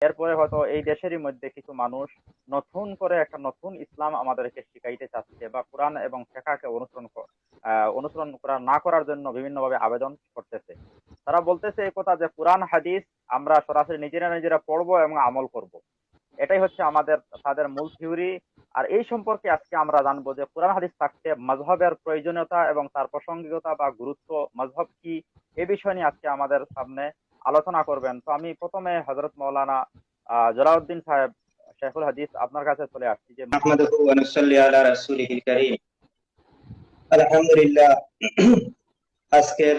এরপরে হয়তো এই দেশেরই মধ্যে কিছু মানুষ নতুন করে একটা নতুন ইসলাম আমাদেরকে শিখাইতে চাচ্ছে, বা কোরআন এবং শেখাকে অনুসরণ করা না করার জন্য বিভিন্নভাবে আবেদন করতেছে। তারা বলতেছে এই কথা যে কোরআন হাদিস আমরা সরাসরি নিজেরা নিজেরা পড়বো এবং আমল করব। এটাই হচ্ছে তাদের মূল থিওরি। আর এই সম্পর্কে আজকে আমরা জানবো যে কোরআন হাদিস থাকতে মাযহাবের প্রয়োজনীয়তা এবং তার প্রাসঙ্গিকতা বা গুরুত্ব, মাযহাব কি, এই বিষয় নিয়ে আজকে আমাদের সামনে আলোচনা করবেন। তো আমি প্রথমে হযরত মাওলানা জালাউদ্দিন সাহেব, শেখুল হাদিস, আপনার কাছে চলে আসছি যে নাহমাদুহু ওয়া নুসাল্লি আলা রাসূলিহিল কারীম। আলহামদুলিল্লাহ, আজকের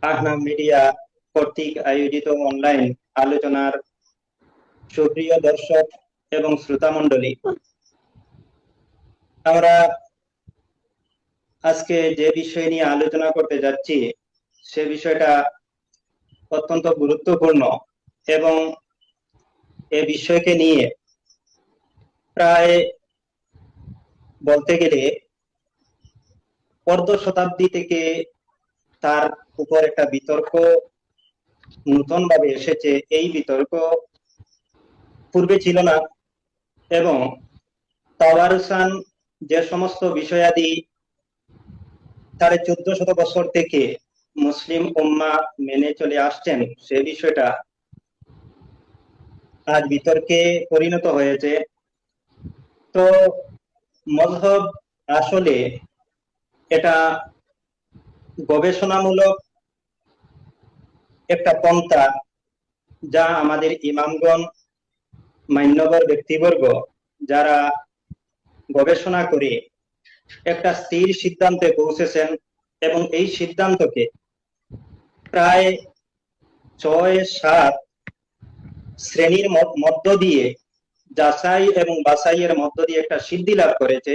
আহনাম মিডিয়া কর্তৃক আয়োজিত অনলাইন আলোচনার সুপ্রিয় দর্শক এবং শ্রোতা মণ্ডলী, আমরা আজকে যে বিষয় নিয়ে আলোচনা করতে যাচ্ছি সে বিষয়টা অত্যন্ত গুরুত্বপূর্ণ এবং এ বিষয়কে নিয়ে প্রায় বলতে গেলে অর্ধ শতাব্দী থেকে তার উপর একটা বিতর্ক নতুন ভাবে এসেছে। এই বিতর্ক পূর্বে ছিল না এবং তাওয়ারুসান যে সমস্ত বিষয়াদি 1450 বছর থেকে মুসলিম উম্মাহ মেনে চলে আসছেন, সে বিষয়টা আজ বিতর্কে পরিণত হয়েছে। তো মযহব আসলে এটা গবেষণামূলক একটা পন্থা, যা আমাদের ইমামগণ, মান্যবর ব্যক্তিবর্গ যারা গবেষণা করে একটা স্থির সিদ্ধান্তে পৌঁছেছেন এবং এই সিদ্ধান্তকে প্রায় 6-7 শ্রেণীর মধ্য দিয়ে যাচাই এবং বাছাইয়ের মধ্য দিয়ে একটা সিদ্ধি লাভ করেছে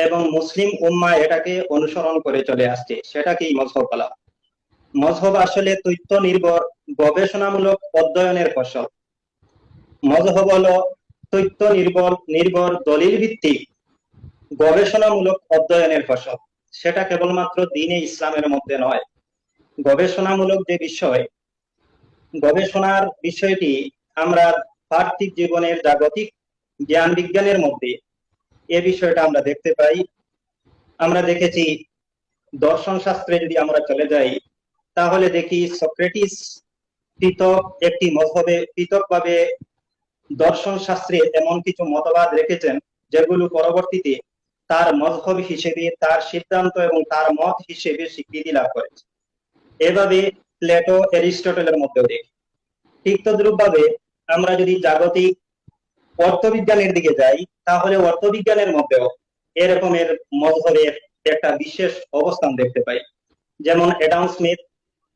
এবং মুসলিম উম্মাহ এটাকে অনুসরণ করে চলে আসছে। সেটাকেই মযহব বলা। মযহব আসলে তথ্য নির্ভর গবেষণামূলক অধ্যয়নের ফসল। মযহব হলো তথ্য নির্ভর দলিল ভিত্তিক গবেষণামূলক অধ্যয়নের ফসল। সেটা কেবলমাত্র দ্বীনে ইসলামের মধ্যে নয়। গবেষণামূলক যে বিষয়, গবেষণার বিষয়টি আমরা পার্থিব জীবনের জাগতিক জ্ঞান বিজ্ঞানের মধ্যে এ বিষয়টা আমরা দেখতে পাই। আমরা দেখেছি দর্শন শাস্ত্রে যদি আমরা চলে যাই তাহলে দেখি সক্রেটিস পৃথক একটি মযহবে পৃথকভাবে দর্শন শাস্ত্রে এমন কিছু মতবাদ রেখেছেন যেগুলো পরবর্তীতে তার মযহব হিসেবে, তার সিদ্ধান্ত এবং তার মত হিসেবে স্বীকৃতি লাভ করেছে। এভাবে প্লেটো, অ্যারিস্টটলের মধ্যেও দেখি। ঠিক তদ্রূপভাবে আমরা যদি জাগতিক অর্থবিজ্ঞানের দিকে যাই তাহলে অর্থবিজ্ঞানের মধ্যেও এরকমের মযহবের একটা বিশেষ অবস্থান দেখতে পাই। যেমন অ্যাডাম স্মিথ,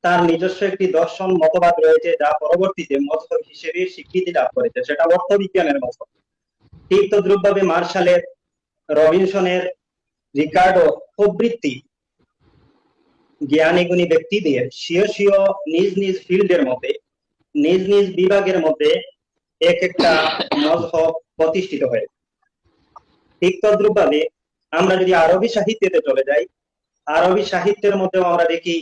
তার নিজস্ব একটি দর্শন মতবাদ রয়েছে যা পরবর্তীতে মযহব হিসেবে স্বীকৃতি লাভ করেছে, সেটা অর্থবিজ্ঞানের মযহব। ঠিক তদ্রূপভাবে মার্শালের, রবিনসনের, রিকার্ডো প্রভৃতি জ্ঞানী গুণী ব্যক্তিদের স্বীয় নিজ নিজ ফিল্ডের মধ্যে, নিজ নিজ বিভাগের মধ্যে এক একটা মযহব প্রতিষ্ঠিত হয়। ঠিক তদ্রূপভাবে আমরা যদি আরবি সাহিত্যেতে চলে যাই, আরবি সাহিত্যের মধ্যেও আমরা দেখি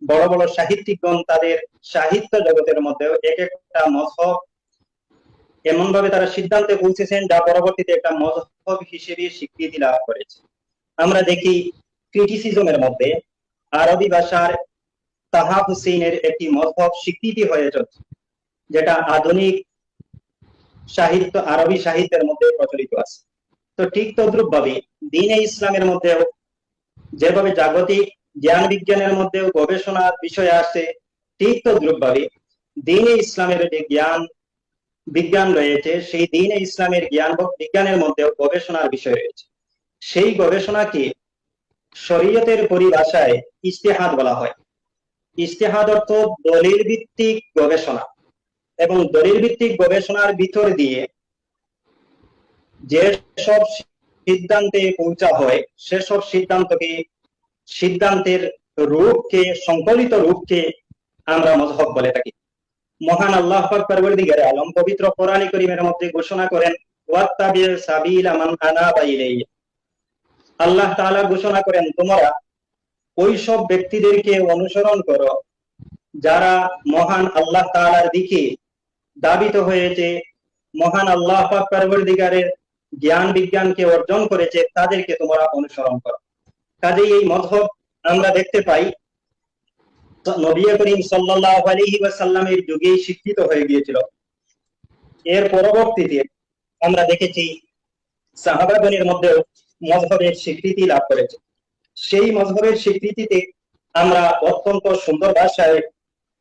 বড় বড় সাহিত্যিকগণ তাদের সাহিত্য জগতের মধ্যেও এক একটা মযহব এমন ভাবে তারা সিদ্ধান্তে পৌঁছেছেন যা পরবর্তীতে একটা মযহব হিসেবে স্বীকৃতি লাভ করেছে। আমরা দেখি ক্রিটিসিজমের মধ্যে আরবি ভাষার তাহা হুসেইনের একটি মযহব স্বীকৃতি হয়ে চলছে, যেটা আধুনিক সাহিত্য, আরবি সাহিত্যের মধ্যে প্রচলিত আছে। তো ঠিক তদ্রূপ ভাবে দ্বীনে ইসলামের মধ্যেও যেভাবে জাগতিক জ্ঞান বিজ্ঞানের মধ্যেও গবেষণার বিষয় আছে, ঠিক তদ্রূপ ভাবে দ্বীনে ইসলামের যে জ্ঞান বিজ্ঞান রয়েছে, সেই দ্বীনে ইসলামের জ্ঞান বিজ্ঞানের মধ্যেও গবেষণার বিষয় রয়েছে। সেই গবেষণাকে শরীয়তের পরিভাষায় ইজতিহাদ বলা হয়। ইজতিহাদ অর্থ দলিল ভিত্তিক গবেষণা, এবং দলিল ভিত্তিক গবেষণার ভিতর দিয়ে যে সব সিদ্ধান্তে পৌঁছা হয় সেসব সিদ্ধান্তের রূপকে, সংকলিত রূপকে আমরা মযহব বলে থাকি। মহান আল্লাহ পাক পরবর্তীকারে আলম পবিত্র কোরআন কারীমের মধ্যে ঘোষণা করেন, ওয়াত্তাবি সাবিলা মান আনাবা ইলাইহি। আল্লাহ তাআলা ঘোষণা করেন, তোমরা ওই সব ব্যক্তিদেরকে অনুসরণ করো যারা মহান আল্লাহ তাআলার দিকে দাবিত হয়েছে, মহান আল্লাহ পাক পরবর্তীকারের জ্ঞান বিজ্ঞানকে অর্জন করেছে, তাদেরকে তোমরা অনুসরণ করো। কাজেই এই মযহব আমরা দেখতে পাই নবী করিম সাল্লাল্লাহু আলাইহি ওয়াসাল্লামের যুগেই শিক্ষিত হয়ে গিয়েছিল। এর পরবর্তীতে আমরা দেখেছি সাহাবাগণের মধ্যেও মযহবের স্বীকৃতি লাভ করেছে। সেই মযহবের স্বীকৃতিতে আমরা অত্যন্ত সুন্দর ভাষায়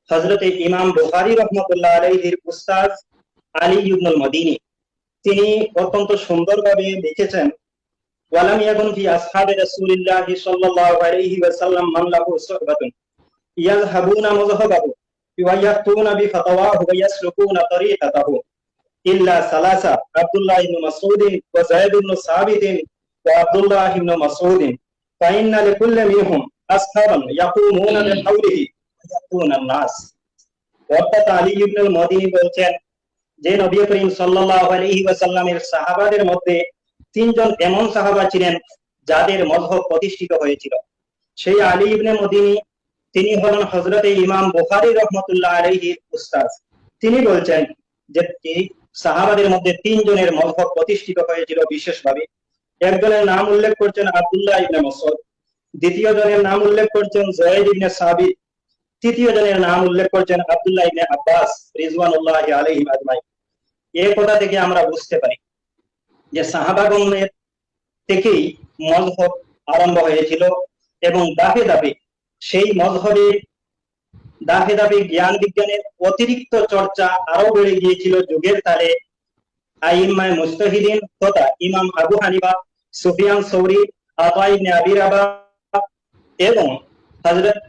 হযরতে ইমাম বুখারী রাহমাতুল্লাহ আলাইহির উস্তাদ আলী ইবনুল মদিনী তিনি অত্যন্ত সুন্দরভাবে লিখেছেন, ওয়ালাম ইয়াকুন ফি আসহাবি রাসূলিল্লাহি সাল্লাল্লাহু আলাইহি ওয়াসাল্লাম মান লাহু সুহবাতুন ইয়াযহাবুনা মযহাবাহু ওয়া ইয়াতুনা বিফাতাওয়াহু ওয়া ইয়াসলুকুনা তরিকাতাহু ইল্লা সালাসা আব্দুল্লাহ ইবনে মাসউদ ওয়া যায়েদ ইবনে সাবিত ওয়া আব্দুল্লাহ ইবনে মাসউদ ফাইন্না লিকুল্লি মিনহুম আসহাবান ইয়াকুমুনা বিহাওলিহি ওয়া ইয়াতুনা নাস। অর্থাৎ আলী ইবনুল মদিনী বলছেন যে নবী করিম সাল্লাল্লাহু আলাইহি ওয়াসাল্লামের সাহাবাদের মধ্যে তিনজন এমন সাহাবা ছিলেন যাদের মযহব প্রতিষ্ঠিত হয়েছিল। সেই আলী ইবনে মদিনী তিনি হলেন হযরতে ইমাম বুখারী রাহমাতুল্লাহ আলাইহির উস্তাদ। তিনি বলছেন যে এই সাহাবাদের মধ্যে তিনজনের মযহব প্রতিষ্ঠিত হয়েছিল বিশেষভাবে। একজনের নাম উল্লেখ করছেন আব্দুল্লাহ ইবনে মাসউদ, দ্বিতীয় জনের নাম উল্লেখ করছেন যায়েদ ইবনে সাবিত, তৃতীয় জনের নাম উল্লেখ করছেন আব্দুল্লাহ ইবনে আব্বাস রিজওয়ানুল্লাহি আলাইহিম আজমাইন। এই কথা থেকে আমরা বুঝতে পারি যে সাহাবাগণের থেকেই মযহব আরম্ভ হয়েছিল এবং ধাপে ধাপে সেই মযহবের ধাপে ধাপে জ্ঞান বিজ্ঞানের অতিরিক্ত চর্চা আরো বেড়ে গিয়েছিল যুগের তালে। আইম্মায়ে মুজতাহিদিন তথা ইমাম আবু হানিফা, সুফিয়ান সৌরি, আতা ইবনে আবি রাবাহ এবং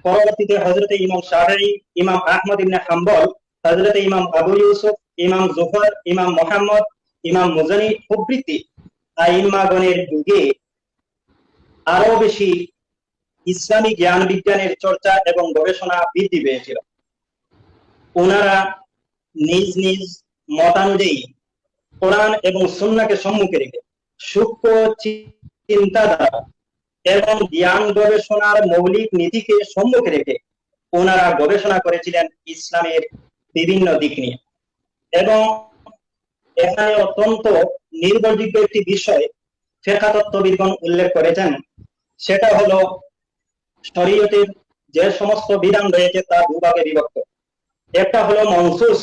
পরবর্তীতে হযরতে ইমাম শাফিঈ, ইমাম আহমদ ইবনে হাম্বল, হযরতে ইমাম আবু ইউসুফ, ইমাম জুফর, ইমাম মুহাম্মদ, ইমাম মুজানি প্রভৃতি আইম্মাগণের যুগে আরো বেশি ইসলামী জ্ঞান বিজ্ঞানের চর্চা এবং গবেষণা বৃদ্ধি পেয়েছিল। ওনারা নিজ নিজ মতানুযায়ী কোরআন এবং সুন্নাহকে সম্মুখে রেখে সূক্ষ্ম চিন্তাধারা এবং জ্ঞান গবেষণার মৌলিক নীতিকে সম্মুখে রেখে ওনারা গবেষণা করেছিলেন ইসলামের বিভিন্ন দিক নিয়ে। এবং এখানে অত্যন্ত নির্ভরযোগ্য একটি বিষয় ফিকহ তত্ত্ববিদগণ উল্লেখ করেছেন, সেটা হলো শরীয়তের যে সমস্ত বিধান রয়েছে তা দুভাগে বিভক্ত। একটা হলো মনসুস,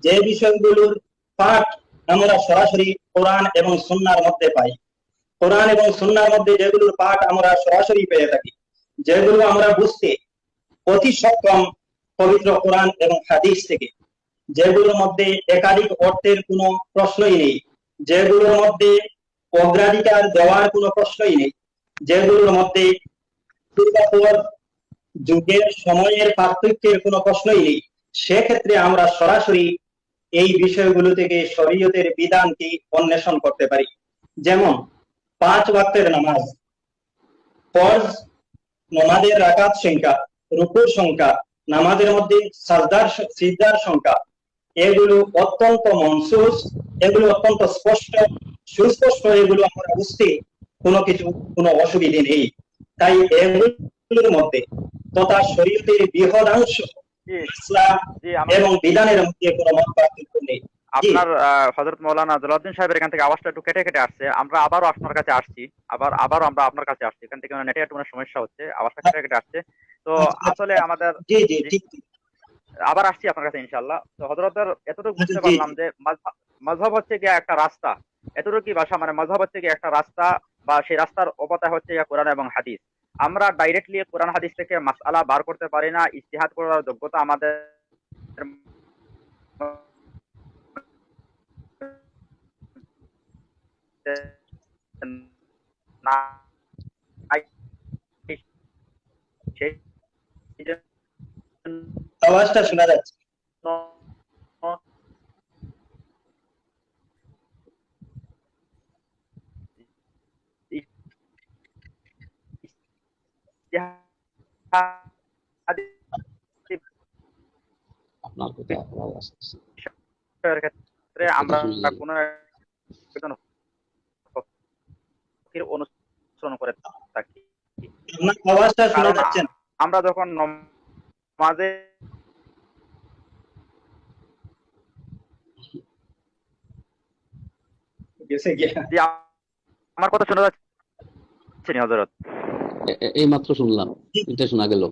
যে বিষয়গুলোর পাঠ আমরা সরাসরি কোরআন এবং সুন্নাহর মধ্যে পাই। কোরআন এবং সুন্নাহর মধ্যে যেগুলোর পাঠ আমরা সরাসরি পেয়ে থাকি, যেগুলো আমরা বুঝতে অতি সক্ষম পবিত্র কোরআন এবং হাদিস থেকে, যেগুলোর মধ্যে একাধিক অর্থের কোনো প্রশ্নই নেই, যেগুলোর মধ্যে অগ্রাধিকার দেওয়ার কোনো প্রশ্নই নেই, যেগুলোর মধ্যে পূর্বাপর যুগের সময়ের পার্থক্যের কোনো প্রশ্নই নেই, সেক্ষেত্রে আমরা সরাসরি এই বিষয়গুলো থেকে শরীয়তের বিধানকে অন্বেষণ করতে পারি। যেমন 5 ওয়াক্তের নামাজ, ফরজ নামাজের রাকাত সংখ্যা, রুকুর সংখ্যা, নামাজের মধ্যে সিজদার সংখ্যা, এগুলো অত্যন্ত মনসুস, এগুলো অত্যন্ত স্পষ্ট সুস্পষ্ট, এগুলো আমরা বুঝতে কোনো অসুবিধা নেই। তাই এগুলোর মধ্যে তথা শরীয়তের বৃহদাংশ ইসলাম এবং বিধানের মধ্যে কোনো মত পার্থক্য নেই। আপনার হযরত মাওলানা জালালউদ্দিন সাহেবের এখান থেকে আওয়াজটা একটু কেটে কেটে আসছে। আমরা আবারও আপনার কাছে আসছি, আবারও আমরা আপনার কাছে আসছি। এখান থেকে নেটে একটু সমস্যা হচ্ছে, আওয়াজটা কেটে কেটে আসছে। তো আসলে আমাদের জি জি ঠিক আবার আসছি আপনার কাছে ইনশাআল্লাহ। তো হযরতের এতটুকু বুঝতে পারলাম যে মাযহাব হচ্ছে কি একটা রাস্তা, এতটুকু কি ভাষা, মানে মাযহাব হচ্ছে কি একটা রাস্তা, বা সেই রাস্তার অবতার হচ্ছে কোরআন এবং হাদিস। আমরা ডাইরেক্টলি কোরআন হাদিস থেকে মাসআলা বার করতে পারি না, ইজতিহাদ করার যোগ্যতা আমাদের না। আওয়াজটা শোনা যাচ্ছে। আপনার কোথায় আওয়াজ আসছে? ক্ষেত্রে আমরা কোনো অনুসরণ করে থাকি। আপনার আওয়াজটা শোনা যাচ্ছে না। আমরা যখন নামাজে গেছে গিয়া। জি, আমার কথা শোনা যাচ্ছে নি হযরত? এই মাত্র শুনলাম, এটা শোনা গেল।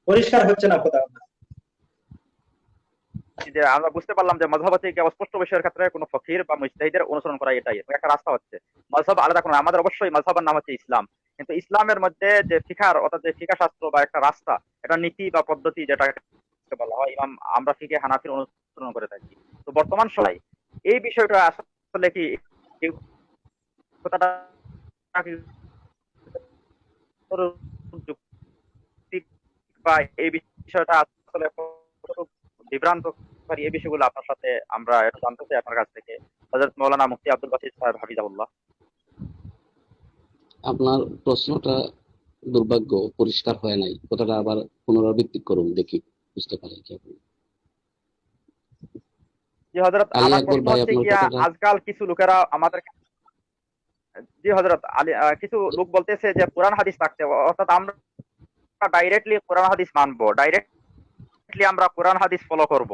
পরিষ্কার হচ্ছে না কথা। যে আমরা বুঝতে পারলাম যে মাযহাব হচ্ছে কি অস্পষ্ট বিষয়ের ক্ষেত্রে কোনো ফকির বা মুজতাহিদের অনুসরণ করা, এটাই একটা রাস্তা হচ্ছে। মাযহাব আলাদা কোনো, আমাদের অবশ্যই মাযহাবের নাম হচ্ছে ইসলাম। কিন্তু ইসলামের মধ্যে যে ফিকহ, অর্থাৎ যে ফিকহ শাস্ত্র বা একটা রাস্তা, এটা নীতি বা পদ্ধতি যেটাকে বলা হয়, ইমাম আমরা ফিকহে হানাফির অনুসরণ করে থাকি। তো বর্তমান সময় এই বিষয়টা আসলে কি, এই কথাটা কি যুক্তি বা এই বিষয়টা আসলে কতটুকু বিভ্রান্তকারী, এই বিষয়গুলো আপনার সাথে আমরা একটু জানতে চাই আপনার কাছ থেকে। হযরত মাওলানা মুফতি আব্দুল বাসিত সাহেব হাফিজাহুল্লাহ। আপনার প্রশ্নটা দুর্ভাগ্য পরিষ্কার হয় নাই, কথাটা আবার পুনরাবৃত্তি করুন, দেখি বুঝতে পারি কি আপনি। জি হযরত, আলী আমার আকবর প্রশ্ন ভাই, হচ্ছে আপনার গিয়া, কথাটা। আজকাল কিছু লোকেরা আমাদের, জি হযরত আলী, কিছু লোক বলতেছে যে কোরআন হাদিস থাকতে, অর্থাৎ আমরা ডাইরেক্টলি কোরআন হাদিস মানবো, ডাইরেক্টলি আমরা কোরআন হাদিস ফলো করব,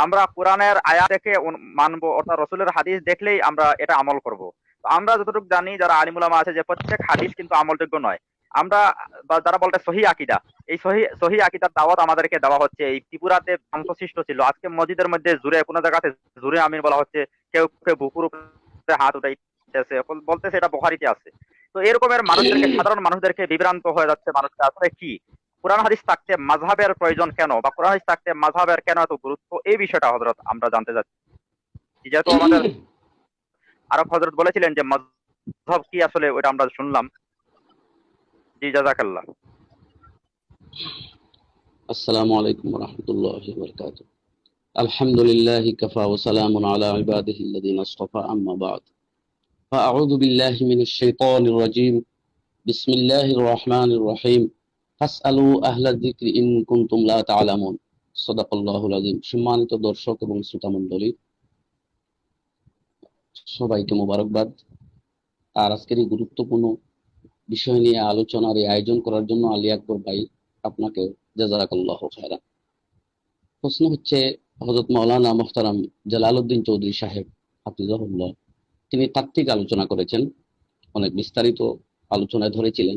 আমরা কোরআনের আয়াত দেখে মানবো, অর্থাৎ রসুলের হাদিস দেখলেই আমরা এটা আমল করব। তো আমরা যতটুকু জানি, যারা আলিম উলামা আছে, যে প্রত্যেক হাদিস কিন্তু আমলযোগ্য নয়। আমরা বা যারা বলতে সহি আকীদা, এই সহি আকীদার দাওয়াত আমাদেরকে দেওয়া হচ্ছে। এই ত্রিপুরাতে ধ্বংস সৃষ্ট ছিল, আজকে মসজিদের মধ্যে জুরে, কোন জায়গাতে জুরে আমিন বলা হচ্ছে, কেউ কেউ বুকুর উপরে হাত উঠাইতেছে, বলতেছে এটা বুখারীতে আছে। তো এরকমের মানুষদেরকে, সাধারণ মানুষদেরকে বিভ্রান্ত হয়ে যাচ্ছে মানুষটা আসলে কি, কোরআন হাদিস থাকতে মাযহাবের প্রয়োজন কেন, বা কোরআন হাদিস থাকতে মাযহাবের কেন এত গুরুত্ব, এই বিষয়টা হযরত আমরা জানতে চাচ্ছি। যেহেতু আমাদের আরব হযরত বলেছিলেন যে মাযহাব কি আসলে, ওটা আমরা শুনলাম। জি জাযাকাল্লাহ। আসসালামু আলাইকুম ওয়া রাহমাতুল্লাহি ওয়া বারাকাতুহু। আলহামদুলিল্লাহি কাফা ওয়া সালামুন আলা ইবাদিহিল্লাযীনা ইসতাফা, আম্মা বা'দ। ফাআউযু বিল্লাহি মিনাশ শাইতানির রাজীম। বিসমিল্লাহির রহমানির রহিম। ফাসআলু আহলা যিকরি ইন কুনতুম লা তা'লামুন। সাদাকাল্লাহুল আযীম। সম্মানিত দর্শক এবং শ্রোতা মণ্ডলী, সবাইকে মোবারকবাদ। আর আজকের এই গুরুত্বপূর্ণ বিষয় নিয়ে আলোচনার এই আয়োজন করার জন্য আলী আকবর ভাই, আপনাকে জাযাকাল্লাহু খায়রান। প্রশ্ন হচ্ছে, হযরত মাওলানা মুহতারাম জালালউদ্দিন চৌধুরী সাহেব হাফিজাহুল্লাহ, তিনি তাত্ত্বিক আলোচনা করেছেন, অনেক বিস্তারিত আলোচনায় ধরেছিলেন,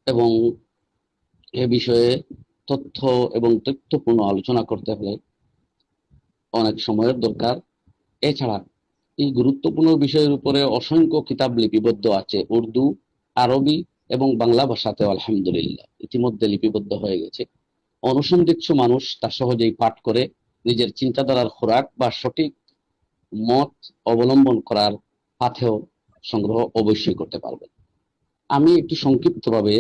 এবং এ বিষয়ে তথ্য এবং তথ্যপূর্ণ আলোচনা করতে হলে অনেক সময়ের দরকার। এছাড়া এই গুরুত্বপূর্ণ বিষয়ের উপরে অসংখ্য কিতাব লিপিবদ্ধ আছে, উর্দু, আরবি এবং বাংলা ভাষাতে আলহামদুলিল্লাহ ইতিমধ্যে লিপিবদ্ধ হয়ে গেছে। অনুসন্ধিৎসু মানুষ তা সহজেই পাঠ করে নিজের চিন্তাধারার খোরাক বা সঠিক মত অবলম্বন করার পাথেয় সংগ্রহ অবশ্যই করতে পারবেন। আমি একটু সংক্ষিপ্তভাবে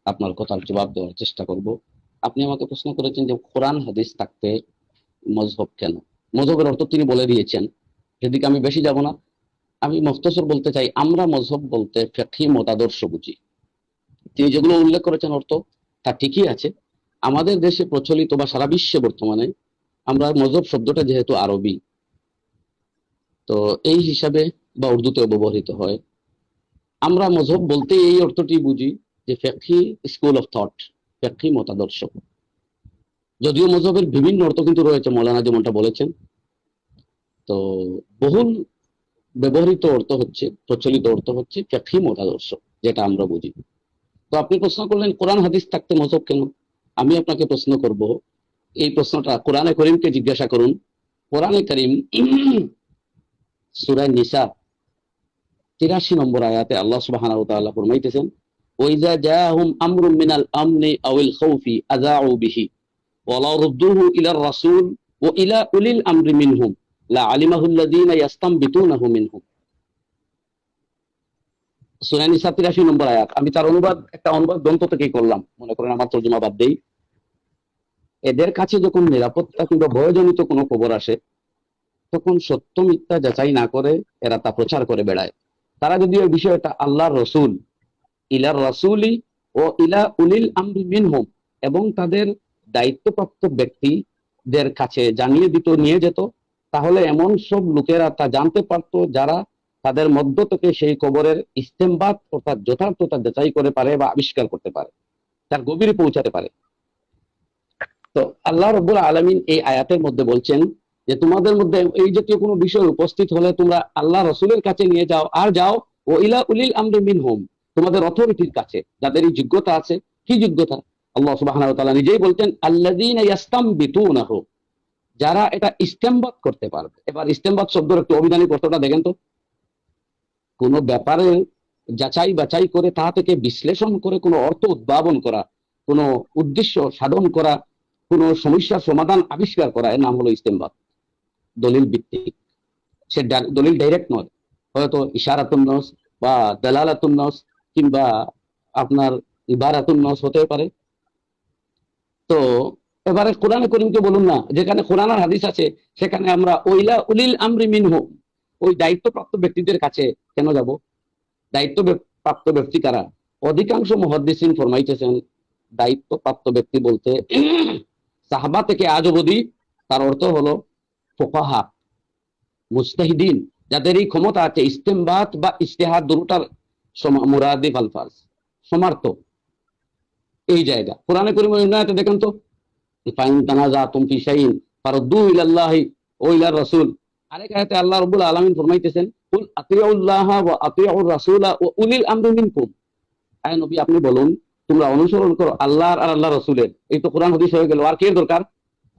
আপনার কথার জবাব দেওয়ার চেষ্টা করব। আপনি আমাকে প্রশ্ন করেছেন যে কোরআন হাদিস থাকতে মজহব কেন। মজহবের অর্থ তিনি বলে দিয়েছেন, সেদিকে আমি বেশি যাব না। আমি মুখতসর বলতে চাই, আমরা মজহব বলতে ফিকহি মতাদর্শ বুঝি। তিনি যেগুলো উল্লেখ করেছেন অর্থ, তা ঠিকই আছে। আমাদের দেশে প্রচলিত বা সারা বিশ্বে বর্তমানে আমরা মজহব শব্দটা যেহেতু আরবি, তো এই হিসাবে বা উর্দুতেও ব্যবহৃত হয়। আমরা মজহব বলতে এই অর্থটি বুঝি যে ফিকহি স্কুল অফ থট, ফিকহি মতাদর্শ। যদিও মজহবের বিভিন্ন অর্থ কিন্তু রয়েছে, মৌলানা যেমনটা বলেছেন। তো বহুল ব্যবহৃত অর্থ হচ্ছে, প্রচলিত অর্থ হচ্ছে ফিকহি মতাদর্শ, যেটা আমরা বুঝি। তো আপনি প্রশ্ন করলেন কোরআন হাদিস থাকতে মজহব কেন। আমি আপনাকে প্রশ্ন করব, এই প্রশ্নটা কোরআনে করিমকে জিজ্ঞাসা করুন। কোরআনে করিম সূরা নিসা ৮৩ নম্বর আয়াতে আল্লাহ সুবহানাহু ওয়া তাআলা ফরমাইতেছেন, ওয়াইজা জাআহুম আমরুম মিনাল আমনি আওয়াল খাউফি আযাউ বিহি ওয়া লাউ রুদ্দুহু ইলার রাসূল ওয়া ইলা উলিল আমরি মিনহুম লা আলিমাহুল্লাযীনা ইস্তামবিতুনাহু মিনহুম। সূরা নিসা ৮৩ নম্বর আয়াত। আমি তার অনুবাদ একটা অনুবাদ গ্রন্থ থেকেই করলাম, মনে করেন আমার তর্জমা বাদ দেই। এদের কাছে যখন নিরাপত্তা কিংবা ভয়জনিত কোনো খবর আসে, তখন সত্য মিথ্যা যাচাই না করে এরা তা প্রচার করে বেড়ায়। তারা যদি এই বিষয়টা আল্লাহর রসুল, ইলার রাসূলি ও ইলা উলিল আমরি মিনহুম, এবং তাদের দায়িত্বপ্রাপ্ত ব্যক্তিদের কাছে জানিয়ে দিত, নিয়ে যেত, তাহলে এমন সব লোকেরা তা জানতে পারত যারা তাদের মধ্য থেকে সেই খবরের ইস্তেমবাত অর্থাৎ যথার্থতা যাচাই করে পারে বা আবিষ্কার করতে পারে, তার গভীরে পৌঁছাতে পারে। তো আল্লাহ রাব্বুল আলামিন এই আয়াতের মধ্যে বলছেন যে তোমাদের মধ্যে এই জাতীয় কোনো বিষয় উপস্থিত হলে তোমরা আল্লাহ রসুলের কাছে নিয়ে যাও, আর যাও ও ইলা উলিল আমরি মিনহুম, তোমাদের অথরিটির কাছে, যাদের এই যোগ্যতা আছে। কি যোগ্যতা? আল্লাহ সুবহানাহু ওয়া তাআলা নিজেই বলতেন আল্লাযীনা ইয়াস্তামবিতুনাহু, যারা এটা ইস্তেমবাদ করতে পারবে। এবার ইস্তেমবাদ শব্দের একটু অভিধানিক অর্থটা দেখেন তো। কোন ব্যাপারে যাচাই বাছাই করে তা থেকে বিশ্লেষণ করে কোনো অর্থ উদ্ভাবন করা, কোনো উদ্দেশ্য সাধন করা, কোন সমস্যার সমাধান আবিষ্কার করা, এর নাম হলো ইস্তেমবাদ। দলিল ভিত্তিক, সে দলিল ডাইরেক্ট নয়, হয়তো ইশারাতুন নস বা দালালাতুন নস কিংবা আপনার ইবারাতুন নস হতে পারে। তো এবারে কোরআনে করিমকে বলুন না, যেখানে কোরআন আর হাদিস আছে সেখানে আমরা ওইলা উলিল আমরি মিনহুম, ওই দায়িত্বপ্রাপ্ত ব্যক্তিদের কাছে কেন যাব? দায়িত্ব প্রাপ্ত ব্যক্তি কারা? অধিকাংশ মুহাদ্দিসিন ফরমাইতেছেন দায়িত্বপ্রাপ্ত ব্যক্তি বলতে সাহাবা থেকে আজ অবধি তার অর্থ হলো ফুকাহা, মুজতাহিদিন, যাদের এই ক্ষমতা আছে ইস্তেমবাত বা ইজতিহাদ দুটোটার মুরাদিফ আলফাজ সমার্থক। এই জায়গা কোরআনে কারীমের আয়াতে দেখেন তো, ফাইন তানাজাতুম ফি শাইইন ফারুদ্দু ইলাল্লাহি ওয়া ইলার রাসূল। আরেক আয়াতে আল্লাহ রাব্বুল আলামিন ফরমাইতেছেন কুল আতিউল্লাহ ওয়া আতিউর রাসূলা ওয়া উলিল আমরি মিনকুম। আয় নবী আপনি বলুন তোমরা অনুসরণ করো আল্লাহর আর আল্লাহ রাসূলের। এই তো কোরআন হাদিস হয়ে গেল, আর কি দরকার?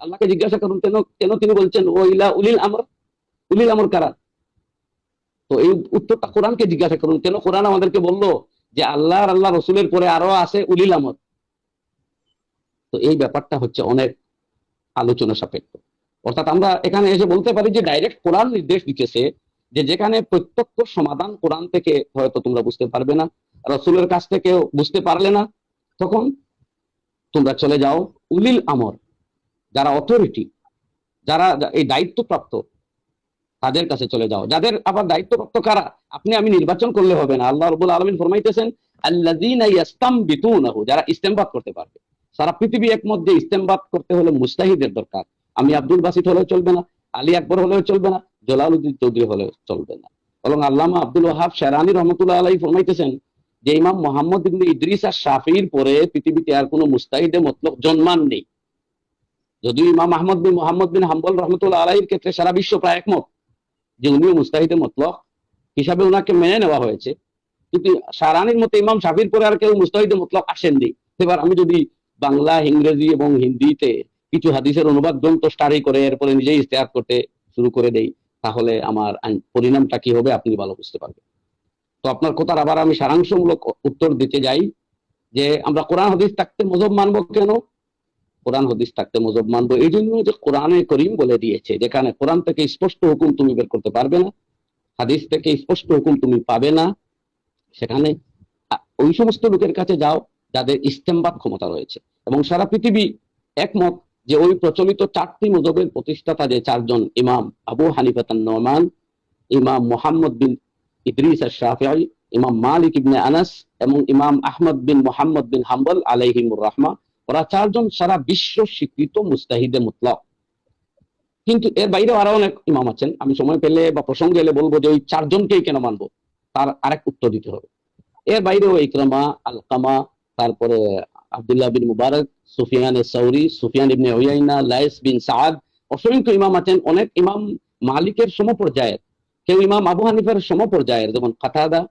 আল্লাহকে জিজ্ঞাসা করুন কেন কেন তিনি বলছেন ও ইলা উলিল আমর। উলিল আমর কারা? তো এই উত্তরটা কোরআনকে জিজ্ঞাসা করুন, কেন কোরআন আমাদেরকে বললো যে আল্লাহ আর আল্লাহ রসুলের পরে আরো আছে উলিল আমর। তো এই ব্যাপারটা হচ্ছে অনেক আলোচনা সাপেক্ষ। অর্থাৎ আমরা এখানে এসে বলতে পারি যে ডাইরেক্ট কোরআন নির্দেশ দিতেছে যে যেখানে প্রত্যক্ষ সমাধান কোরআন থেকে হয়তো তোমরা বুঝতে পারবে না, রসুলের কাছ থেকে বুঝতে পারলে না, তখন তোমরা চলে যাও উলিল আমর, যারা অথরিটি, যারা এই দায়িত্বপ্রাপ্ত, তাদের কাছে চলে যাও। যাদের আবার দায়িত্বপ্রাপ্ত কারা? আপনি আমি নির্বাচন করলে হবে না। আল্লাহ রাব্বুল আলামিন ফরমাইতেছেন আল্লাযীনা ইয়াস্তামবিতুনাহু, যারা ইস্তেমবাদ করতে পারবে। সারা পৃথিবী একমত যে ইস্তেমবাদ করতে হলে মুস্তাহিদের দরকার। আমি আব্দুল বাসিত হলেও চলবে না, আলী আকবর হলেও চলবে না, জালালউদ্দিন চৌধুরী হলেও চলবে না। বরং আল্লামা আব্দুল ওয়াহাব শারানি রহমাতুল্লাহ আলাইহি ফরমাইতেছেন যে ইমাম মুহাম্মদ ইবনে ইদ্রিস আর শাফিঈর পরে পৃথিবীতে আর কোনো মুস্তাহিদে মতলব জন্মান নেই। যদিও ইমাম আহমদ বিন মুহাম্মদ বিন হাম্বল রহমাতুল্লাহ আলাইহির ক্ষেত্রে সারা বিশ্ব প্রায় একমত যে উনিও মুস্তাহিদে মতলব হিসাবে ওনাকে মেনে নেওয়া হয়েছে, কিন্তু শারানির মতে ইমাম শাফির পরে আর কেউ মুস্তাহিদে মতলব আসেননি। এবার আমি যদি বাংলা, ইংরেজি এবং হিন্দিতে কিছু হাদিসের অনুবাদ গ্রন্থ স্টাডি করে এরপরে নিজেই ইস্তেহাদ করতে শুরু করে দেই, তাহলে আমার পরিণামটা কি হবে আপনি ভালো বুঝতে পারবেন। তো আপনার কথার আবার আমি সারাংশমূলক উত্তর দিতে যাই যে আমরা কোরআন হাদিস থাকতে মজহব মানবো কেন? কোরআন হাদিস থাকতে মজহব মানবো এই জন্য যে কোরআনে করিম বলে দিয়েছে যেখানে কোরআন থেকে স্পষ্ট হুকুম তুমি বের করতে পারবে না, হাদিস থেকে স্পষ্ট হুকুম তুমি পাবে না, সেখানে ওই সমস্ত লোকের কাছে যাও যাদের ইস্তেমবাদ ক্ষমতা রয়েছে। এবং সারা পৃথিবী একমত যে ওই প্রচলিত চারটি মজহবের প্রতিষ্ঠাতা যে চারজন ইমাম, আবু হানিফা আন-নুমান, ইমাম মুহাম্মদ বিন ইদ্রিস আশ-শাফিঈ, ইমাম মালিক ইবনে আনাস এবং ইমাম আহমদ বিন মুহাম্মদ বিন হাম্বল আলাইহিমুর রাহমা, ওরা চারজন সারা বিশ্ব স্বীকৃত মুস্তাহিদে মুতলাক। কিন্তু এর বাইরে আরো অনেক ইমাম আছেন, আমি সময় পেলে বা প্রসঙ্গে এলে বলবো যে ওই চারজনকেই কেন মানবো, তার আরেক উত্তর দিতে হবে। এর বাইরেও ইকরামা, আলকামা, তারপরে আব্দুল্লাহ বিন মুবারক, সুফিয়ান আস-সাউরি, সুফিয়ান ইবনে উয়াইনা, লাইস বিন সাদ, অসংখ্য ইমাম আছেন। অনেক ইমাম মালিকের সমপর্যায়ের, কেউ ইমাম আবু হানিফার সমপর্যায়ের, যেমন কাতাদা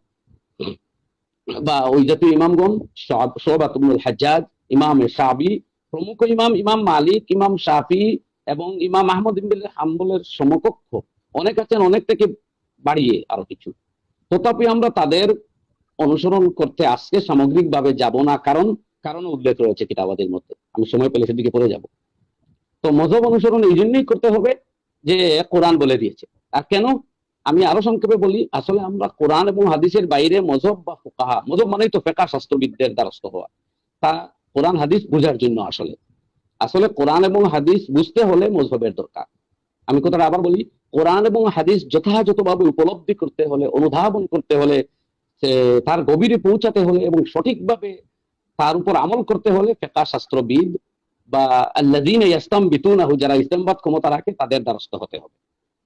বা ওই জাতীয় ইমামগণ, শুআবা ইবনুল হাজ্জাজ, ইমাম শাবি প্রমুখ ইমাম, ইমাম মালিক, ইমাম শাফি এবং ইমাম আহমদ ইবনে হাম্বলের সমকক্ষ অনেক আছেন, অনেক থেকে বাড়িয়ে আরো কিছু। তথাপি আমরা তাদের অনুসরণ করতে আজকে সামগ্রিকভাবে যাব না, কারণ উল্লেখ রয়েছে কিতাবাদের মধ্যে, আমি সময় পেলে সেদিকে পড়ে যাব। তো মজহব অনুসরণ এই জন্যই করতে হবে যে কোরআন বলে দিয়েছে। আর কেন আমি আরো সংক্ষেপে বলি, আসলে আমরা কোরআন এবং হাদিসের বাইরে মজহব বা ফুকাহা, মজহব মানেই তো ফিকহ শাস্ত্রবিদদের দ্বারস্থ হওয়া, তা কোরআন হাদিস বোঝার জন্য আসলে কোরআন এবং হাদিস বুঝতে হলে মজহবের দরকার। আমি কথাটা আবার বলি, কোরআন এবং হাদিস যথাযথভাবে উপলব্ধি করতে হলে, অনুধাবন করতে হলে, তার গভীরে পৌঁছাতে হলে এবং সঠিকভাবে তার উপর আমল করতে হলে ফিকহ শাস্ত্রবিদ বা আল্লাযীনা ইয়াস্তামবিতুনাহু, যারা ইস্তেমবাদ ক্ষমতা রাখে, তাদের দ্বারস্থ হতে হবে।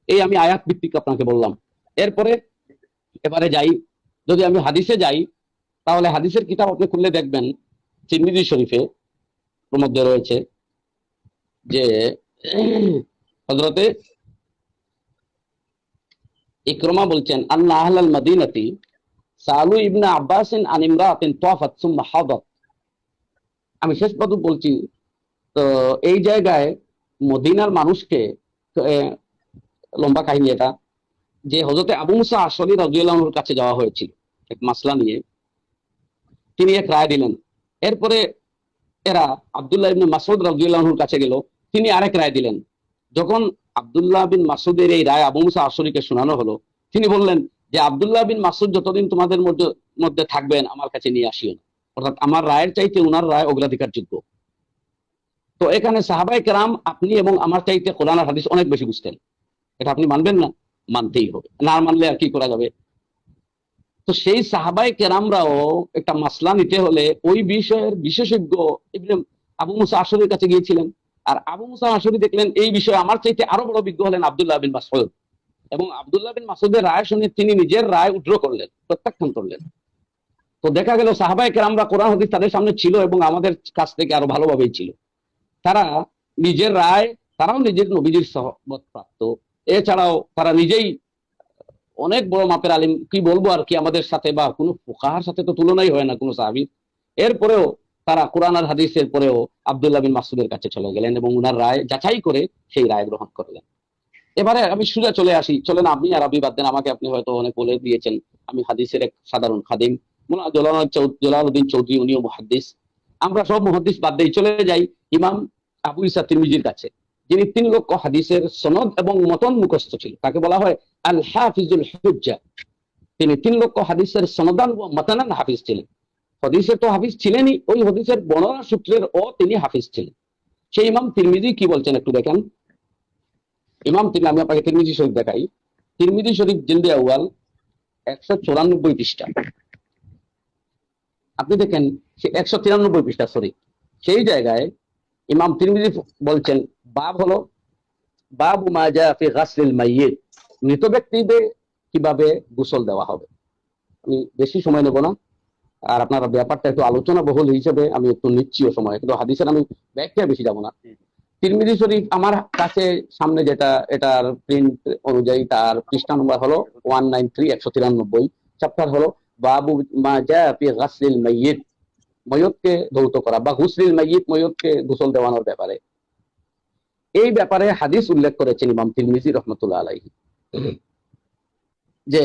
এই আমি আয়াত ভিত্তিক আপনাকে বললাম। এরপরে এবারে যাই, যদি আমি হাদিসে যাই তাহলে হাদিসের কিতাব আপনি খুললে দেখবেন তিরমিজি শরীফে মধ্যে রয়েছে যে হযরতে ইকরামা বলছেন আন্না আহলাল মাদিনাতি সালু ইবনে আব্বাসিন আন ইমরাতিন তাফাত সুম্মা হাদাত। আমি শেষ পর্যন্ত বলছি। তো এই জায়গায় মদিনার মানুষকে লম্বা কাহিনী এটা, যে হযরতে আবু মুসা আশআরী রাদিয়াল্লাহু আনহুর কাছে যাওয়া হয়েছিল এক মাসলা নিয়ে। তিনি এক রায় দিলেন। এরপরে এরা আব্দুল্লাহ ইবনে মাসউদ রাদিয়াল্লাহু আনহুর কাছে গেল, তিনি আরেক রায় দিলেন। যখন আব্দুল্লাহ বিন মাসউদের এই রায় আবু মুসা আশআরীকে শোনানো হলো, তিনি বললেন যে আব্দুল্লাহ বিন মাসউদ যতদিন তোমাদের মধ্যে থাকবেন আমার কাছে নিয়ে আসিও না, অর্থাৎ আমার রায়ের চাইতে উনার রায় অগ্রাধিকারযোগ্য। তো এখানে সাহাবায়ে কেরাম আপনি এবং আমার চাইতে কোরআন আর হাদিস অনেক বেশি বুঝতেন, এটা আপনি মানবেন না? মানতেই হবে, না মানলে আর কি করা যাবে। তো সেই সাহাবায়ে কেরামরাও একটা মাসলা নিতে হলে ওই বিষয়ের বিশেষজ্ঞ ইবনে আবু মুসা আশআরীর কাছে গিয়েছিলেন। আর আবু মুসা আশআরী দেখলেন এই বিষয়ে আমার চাইতে আরো বড় বিজ্ঞ হলেন আব্দুল্লাহ বিন মাসউদ, এবং আব্দুল্লাহ বিন মাসউদের রায় শুনে তিনি নিজের রায় উদ্র করলেন, প্রত্যাখ্যান করলেন। তো দেখা গেল সাহাবায়ে কেরামরা কোরআন হাদিস তাদের সামনে ছিল এবং আমাদের কাছ থেকে আরো ভালোভাবেই ছিল। তারা নিজের রায়, তারাও নিজের নবীজির সহবত প্রাপ্ত, এছাড়াও তারা নিজেই অনেক বড় মাপের আলিম, কি বলবো আর কি, আমাদের সাথে বা কোনো ফুকাহার সাথে তো তুলনাই হয় না কোনো সাহাবীর। এরপরেও তারা কোরআন আর হাদিসের পরেও আব্দুল্লাহ বিন মাসউদের কাছে চলে গেলেন এবং উনার রায় যাচাই করে সেই রায় গ্রহণ করলেন। এবারে আমি সোজা চলে আসি, চলেন আপনি আরবি বাদ দেন, আমাকে আপনি হয়তো অনেক বলে দিয়েছেন। আমি হাদিসের এক সাধারণ খাদিম, জালালউদ্দিন চৌধুরী, উনিও মুহাদ্দিস। আমরা সব মুহাদ্দিস বাদ দিয়ে চলে যাই ইমাম আবু ঈসা তিরমিজির কাছে, যিনি 3 লক্ষ হাদিসের সনদ এবং মতন মুখস্থ ছিল। তাকে বলা হয় আল হাফিজুল হুজ্জা। তিনি 3 লক্ষ হাদিসের সনদান ও মাতানান হাফিজ ছিলেন। হাদিসের তো হাফিজ ছিলেনই, ওই হাদিসের বর্ণনা সূত্রের ও তিনি হাফিজ ছিলেন। সেই ইমাম তিরমিজি কি বলছেন একটু দেখেন। ইমাম তিরমিজি, আমি আপনাকে তিরমিজি শরীফ দেখাই। তিরমিজি শরীফ জিলদে আউয়াল 194 পৃষ্ঠা, আপনি দেখেন 193 পৃষ্ঠা, সরি, সেই জায়গায় ইমাম তিরমিজি বলছেন বাব হলো বাবু মা জা ফি গাসলিল মাইয়িত, মৃত ব্যক্তিদের কিভাবে গোসল দেওয়া হবে। আমি বেশি সময় নেব না, আর আপনার ব্যাপারটা একটু আলোচনা বহুল হিসেবে আমি একটু নিচ্ছিও সময়, কিন্তু হাদিসের আমি ব্যাখ্যায় বেশি যাব না। তিরমিজি শরীফ আমার কাছে সামনে যেটা, এটার প্রিন্ট অনুযায়ী তার পৃষ্ঠা নম্বর হলো 193, 193, চ্যাপ্টার হলো বাবু মা জা ফি গাসলিল মাইয়িত, ময়তকে ধৌত করা বা গুসলিল মাইয়িত, ময়তকে গোসল দেওয়ানোর ব্যাপারে। এই ব্যাপারে হাদিস উল্লেখ করেছেন ইমাম তিরমিজি রাহমাতুল্লাহ আলাইহি, যে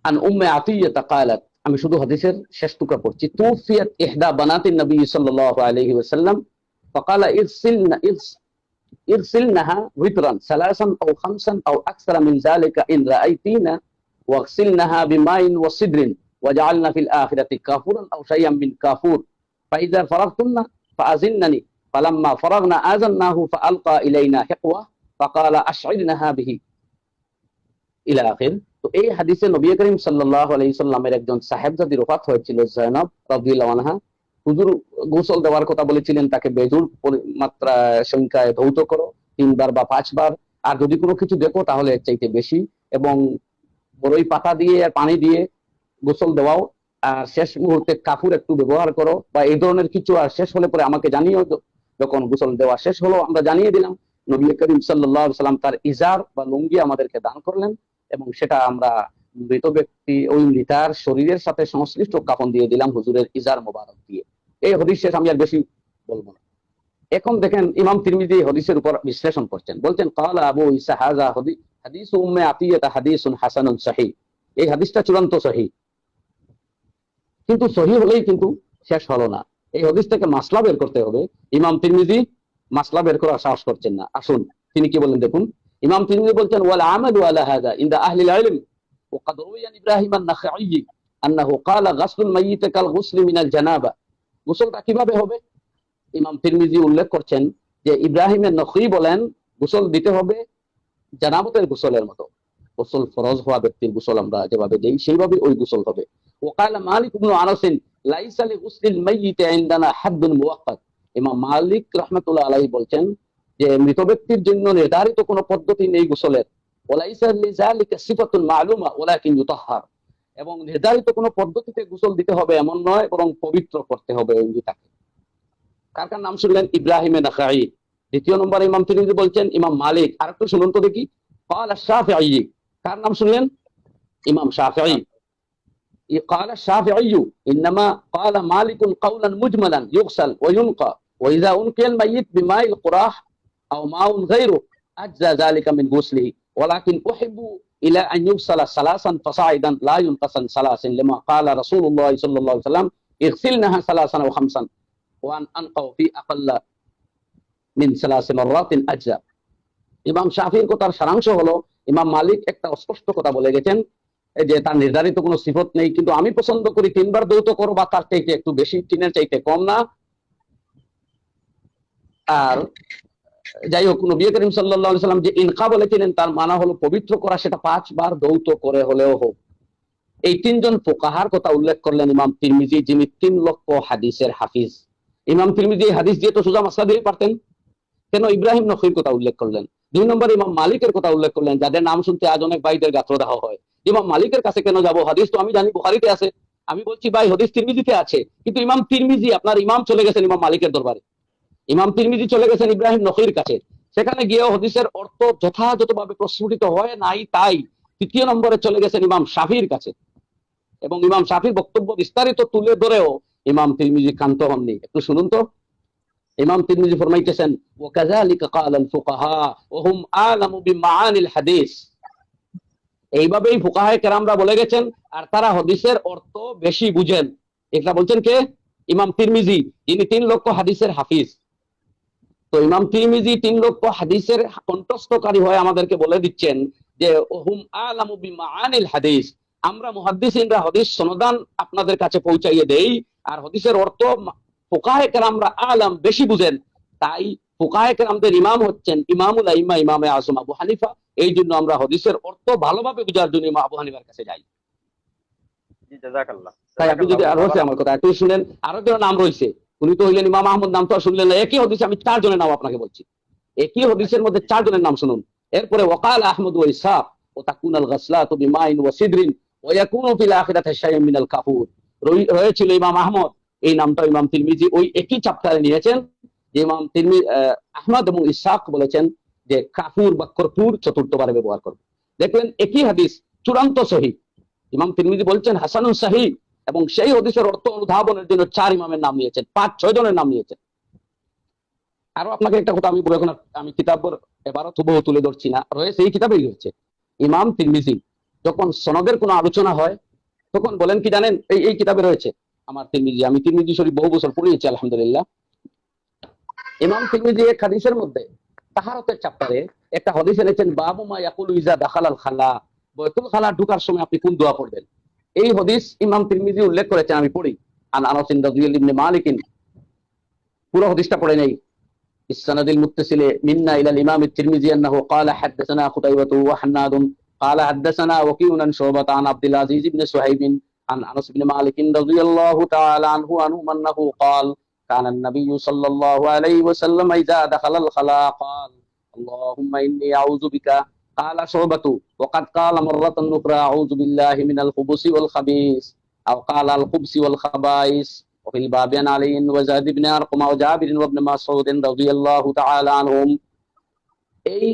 আন উম্মে আতিয়া ক্বালাত, আমি শুধু হাদিসের শেষ টুকরা পড়ছি। তুফিয়াত ইহদা বানাতিন নবী সাল্লাল্লাহু আলাইহি ওয়াসাল্লাম ফাকালা ইরসিলনাহা উইতরান সালাসান আও খামসান আও আকসারা মিন যালিকা ইন রাআইতিনা ওয়াগসিলনাহা বিমাইন ওয়া সিদরিন ওয়াজআলনা ফিল আখিরাতি কাফুরান আও শাইআম মিন কাফুর ফাইযা ফারাগতুন্না ফাআযিন্নানি ফালাম্মা ফারাগনা আযান্নাহু ফাআলকা ইলাইনা হিকওয়া ফাকালা আশ'ইরনাহা বিহি ইলা আখির। তো এই হাদিসে নবী করিম সাল্লাল্লাহু আলাইহি সাল্লামের একজন সাহেবজাদির ওফাত হয়েছিল, যায়নাব রাদিয়াল্লাহু আনহা। হুজুর গোসল দেওয়ার কথা বলেছিলেন, তাকে বেজুর মাত্রা সংখ্যায় ধৌত করো, 3 বার বা 5 বার, আর যদি কোনো কিছু দেখো তাহলে এর চাইতে বেশি, এবং বড়ই পাতা দিয়ে আর পানি দিয়ে গোসল দেওয়াও, আর শেষ মুহূর্তে কাফুর একটু ব্যবহার করো বা এই ধরনের কিছু, আর শেষ হলে পরে আমাকে জানিও। যখন গোসল দেওয়া শেষ হলো আমরা জানিয়ে দিলাম। নবী করিম সাল্লাল্লাহু আলাইহি সাল্লাম তার ইজার বা লুঙ্গি আমাদেরকে দান করলেন, এবং সেটা আমরা মৃত ব্যক্তি ওই মৃতার শরীরের সাথে সংশ্লিষ্ট কাফন দিয়ে দিলাম হুজুরের ইজার মোবারক দিয়ে। এই হাদিস শেষ, আমি আর বেশি বলবো না। এখন দেখেন ইমাম তিরমিজি হাদিসের উপর বিশ্লেষণ করছেন, বলছেন ক্বালা আবু ঈসা হাযা হাদিস উম্মে আতিয়া হাদিসুন হাসানুন সহিহ। এই হাদিসটা চূড়ান্ত সহিহ, কিন্তু সহিহ হলেই কিন্তু শেষ হলো না, এই হাদিস থেকে মাসলা বের করতে হবে। ইমাম তিরমিজি মাসলা বের করার সাহস করছেন না। আসুন তিনি কি বলেন দেখুন। ইমাম তিরমিজি বলছেন ওয়াল আমালু আলা হাযা ইনদা আহলিল ইলম ওয়া ক্বাদ রুওয়া আন ইব্রাহিম আন-নাখাঈ আন্নাহু ক্বালা গাসলুল মাইয়িত কাল গুসলি মিনাল জানাবা। গোসলটা কিভাবে হবে? ইমাম তিরমিজি উল্লেখ করছেন যে ইব্রাহিমের নখী বলেন গোসল দিতে হবে জানাবতের গোসলের মতো। গোসল ফরজ হওয়া ব্যক্তির গোসল আমরা যেভাবে দেই সেইভাবে ওই গোসল হবে। ওয়াকালা মালিক ইবনে আনাস লাইসা লিগুসলিল মাইয়িত ইনদানা হাদ্দুন মুওয়াক্কাত। ইমাম মালিক রাহমাতুল্লাহ আলাইহি বলছেন যে মৃত ব্যক্তির জন্য নির্ধারিত কোনো পদ্ধতি নেই গোসলের। ওয়ালাইসা লিযালিকা সিফাতুন মা'লুমা ওয়ালাকিন ইউতাহহার, এবং নির্ধারিত কোনো পদ্ধতিতে গোসল দিতে হবে এমন নয়, বরং পবিত্র করতে হবে ওই মৃতাকে। কার কার নাম শুনলেন? ইব্রাহিম নাখাই। দ্বিতীয় নম্বরে ইমাম তিরমিজি বলছেন ইমাম মালিক। আর একটু শুনুন তো দেখি, قال الشافعي। কার নাম শুনলেন? ইমাম শাফিঈ। قال الشافعي انما قال مالك قولا مجملا يغسل وينقى واذا انقي الميت بماء القراح او ماء غيره اجزى ذلك من غسله ولكن احب الى ان يغسل ثلاثا فصاعدا لا ينقصا ثلاث لما قال رسول الله صلى الله عليه وسلم اغسلنها ثلاثا وخمسا وان انقوا في اقل من ثلاث مرات اجزى। ইমাম শাফির কথার সারাংশ হলো, ইমাম মালিক একটা অস্পষ্ট কথা বলে গেছেন যে তার নির্ধারিত কোনো সিফত নেই, কিন্তু আমি পছন্দ করি 3 বার দৌত করো বা তার চাইতে একটু বেশি, 3-এর চাইতে কম না। আর যাই হোক, নবী করিম সাল্লাল্লাহু আলাইহি সাল্লাম যে ইনকা বলেছিলেন তার মানা হলো পবিত্র করা, সেটা 5 বার দৌত করে হলেও হোক। এই 3 জন ফুকাহার কথা উল্লেখ করলেন ইমাম তিরমিজি, যিনি 3 লক্ষ হাদিসের হাফিজ। ইমাম তিরমিজি হাদিস দিয়ে তো সোজা মাসলা দিয়ে পারতেন, কেন ইব্রাহিম নখীর কথা উল্লেখ করলেন? 2 নম্বর ইমাম মালিকের কথা উল্লেখ করলেন, যাদের নাম শুনতে আজ অনেক ভাইদের গাত্রদাহ হয়। ইমাম মালিকের কাছে কেন যাব? হাদিস তো আমি জানি বুখারীতে আছে। আমি বলছি ভাই হাদিস তিরমিজিতে আছে, কিন্তু ইমাম তিরমিজি, আপনার ইমাম চলে গেছেন ইমাম মালিকের দরবারে, ইমাম তিরমিজি চলে গেছেন ইব্রাহিম নখীর কাছে। সেখানে গিয়েও হাদিসের অর্থ যথাযথভাবে প্রস্ফুটিত হয় নাই, তাই 3 নম্বরে চলে গেছেন ইমাম শাফির কাছে, এবং ইমাম শাফির বক্তব্য বিস্তারিত তুলে ধরেও ইমাম তিরমিজি ক্ষান্ত হননি। একটু শুনুন তো, ইমাম তিরমিজি ফরমাইতেছেন ওয়াকাযালিকা ক্বালাল ফুকাহা ওয়া হুম আলামু বিমাআনিল হাদিস। এইভাবেই ফুকাহায়ে কেরামরা বলে গেছেন, আর তারা হাদিসের অর্থ বেশি বুঝেন। এটা বলছেন কে? ইমাম তিরমিজি, যিনি 3 লক্ষ হাদিসের হাফিজ। তো ইমাম তিরমিজি 3 লক্ষ হাদিসের কণ্ঠস্থকারী হয়ে আমাদেরকে বলে দিচ্ছেন যে হুম আলামু বিমাআনিল হাদিস, আমরা মুহাদ্দিসিনরা হাদিস সনদান আপনাদের কাছে পৌঁছাইয়ে দেই, আর হাদিসের অর্থ ফুকাহায়ে কেরামরা আলাম, বেশি বুঝেন। তাই ফুকাহায়ে কেরামদের ইমাম হচ্ছেন ইমামুল আইম্মা ইমামে আযম আবু হানিফা। এই জন্য আমরা হাদিসের অর্থ ভালোভাবে বুঝার জন্য ইমাম আবু হানিফার কাছে যাই। জি, জাযাকাল্লাহ। তাই আপনি যদি আর হচ্ছে আমার কথা একটু শুনেন, আরো জন নাম রয়েছে, উনি তো হইলেন ইমাম আহমদ, নাম তো আর শুনলেন না। একই হাদিসে আমি 4 জনের নাম আপনাকে বলছি, একই হাদিসের মধ্যে 4 জনের নাম শুনুন। এরপরে ওয়াকাল আহমদ ওয়া ইসহাক ও তাকুনাল গাসলাতু বিমাইন ওয়া সিদরিন ওয়া ইয়াকুনু ফিল আখিরাতি শাইউম মিনাল কাফুর। রয়েছিল ইমাম আহমদ, এই নামটা ইমাম তিরমিজি ওই একই চ্যাপ্টারে নিয়েছেন, যে ইমাম তিরমিজি আহমদ এবং ইসহাক বলেছেন যে কাফুর বা কর্পূর চতুর্থবারে ব্যবহার করবে। দেখলেন একই হাদিস, চূড়ান্ত সহিহ। ইমাম তিরমিজি বলছেন হাসানুন সহিহ, এবং সেই হাদিসের অর্থ অনুধাবনের জন্য 4 ইমামের নাম নিয়েছেন, 5-6 জনের নাম নিয়েছেন। আরো আপনাকে একটা কথা আমি বলে, এখন আমি কিতাবের এবারও হুবহু তুলে ধরছি না, রয়েছে এই কিতাবেই রয়েছে। ইমাম তিরমিজি যখন সনদের কোনো আলোচনা হয় তখন বলেন কি জানেন? এই কিতাবে রয়েছে আমার তিরমিজি, আমি তিরমিজি শরীফ বহু বছর পড়িয়েছি আলহামদুলিল্লাহ। ইমাম তিরমিজি এক হাদিসের মধ্যে তাহারতের চ্যাপ্টারে একটা হাদিস এনেছেন, বাবু মা ইয়াকুলু ইজা দাখালাল খালা, বাইতুল খালা ঢোকার সময় আপনি কোন দোয়া পড়বেন। এই হাদিস ইমাম তিরমিজি উল্লেখ করেছেন, আমি পড়ি। আন আনাস রাদিয়াল্লাহু ইবনে মালিক, পুরো হাদিসটা পড়ে নেই। السند المتصل منا الى الامام الترمذي انه قال حدثنا قتيبة وحناد قال حدثنا وكيع عن شعبة عن عبد العزيز بن صهيب عن انس بن مالك رضي الله تعالى عنه انه قال كان النبي صلى الله عليه وسلم اذا دخل الخلاء قال اللهم اني اعوذ بك. قال شعبة وقد قال مرة اخرى اعوذ بالله من الخبث والخبيث او قال الخبث والخبائث. وفي الباب عن علي وزيد بن أرقم وجابر وابن مسعود رضي الله تعالى عنهم। এই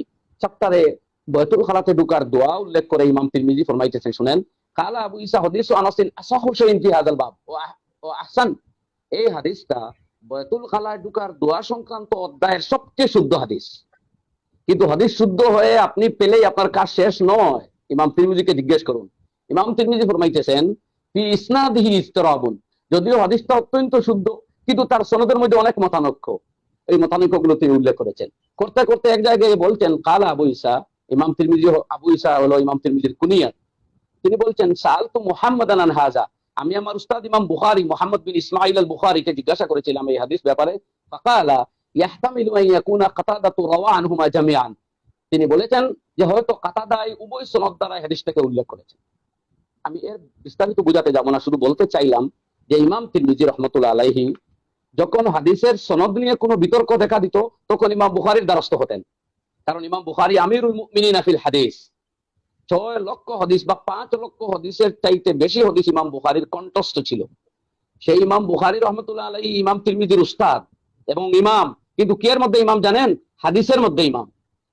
চ্যাপ্টারে বাইতুল খালাতে ঢোকার দোয়া উল্লেখ করে ইমাম তিরমিজি ফরমাইতেছেন, শুনেন। কালা আবু ঈসা হাদিসু আনাসিন আসাহু শাইইন ফি হাযাল বাব ও আহসান। এই হাদিসটা বাইতুল খালায় ঢোকার দোয়া সংক্রান্ত অধ্যায়ের সবচেয়ে শুদ্ধ হাদিস। কিন্তু হাদিস শুদ্ধ হয়ে আপনি পেলেই আপনার কাজ শেষ নয়, ইমাম তিরমিজিকে জিজ্ঞেস করুন। ইমাম তিরমিজি ফরমাইতেছেন ফি ইসনাদিহি ইসতিরাবুন, যদিও হাদিসটা অত্যন্ত শুদ্ধ, কিন্তু তার সনদের মধ্যে অনেক মতানৈক্য। এই মতানৈক্যগুলো তিনি উল্লেখ করেছেন। করতে করতে এক জায়গায় বলছেন কালা আবু ঈসা, ইমাম তিরমিজি, আবু ঈসা হলো ইমাম তিরমিজির কুনিয়াত। তিনি বলছেন সাআলতু মুহাম্মাদান আন হাযা, আমি আমার উস্তাদ ইমাম বুখারী মুহাম্মদ বিন ইসমাঈল আল বুখারীকে জিজ্ঞাসা করেছিলাম এই হাদিস ব্যাপারে। ফাকালা ইয়াহতামিলু আন ইয়াকুনা কাতাদাতু রাওয়া আনহুমা জামিআন। তিনি বলেছেন যে হয়তো কাতাদাই উভয় সনদ দ্বারা হাদিসটাকে উল্লেখ করেছেন। আমি এর বিস্তারিত বুঝাতে যাব না, শুধু বলতে চাইলাম যে ইমাম তিরমিজি রহমতুল্লাহ আলাইহি যখন হাদিসের সনদ নিয়ে কোনো বিতর্ক দেখা দিত তখন ইমাম বুখারীর দ্বারস্থ হতেন, কারণ ইমাম বুখারী আমিরুল মুমিনিন ফিল হাদিস। 6 লক্ষ হাদিস বা 5 লক্ষ হাদিসের চাইতে বেশি হাদিস ইমাম বুখারীর কণ্ঠস্থ ছিল। সেই ইমাম বুখারী রহমতুল্লাহ আলাইহি ইমাম তিরমিজির উস্তাদ, এবং ইমাম, কিন্তু কি এর মধ্যে ইমাম জানেন? হাদিসের মধ্যে ইমাম।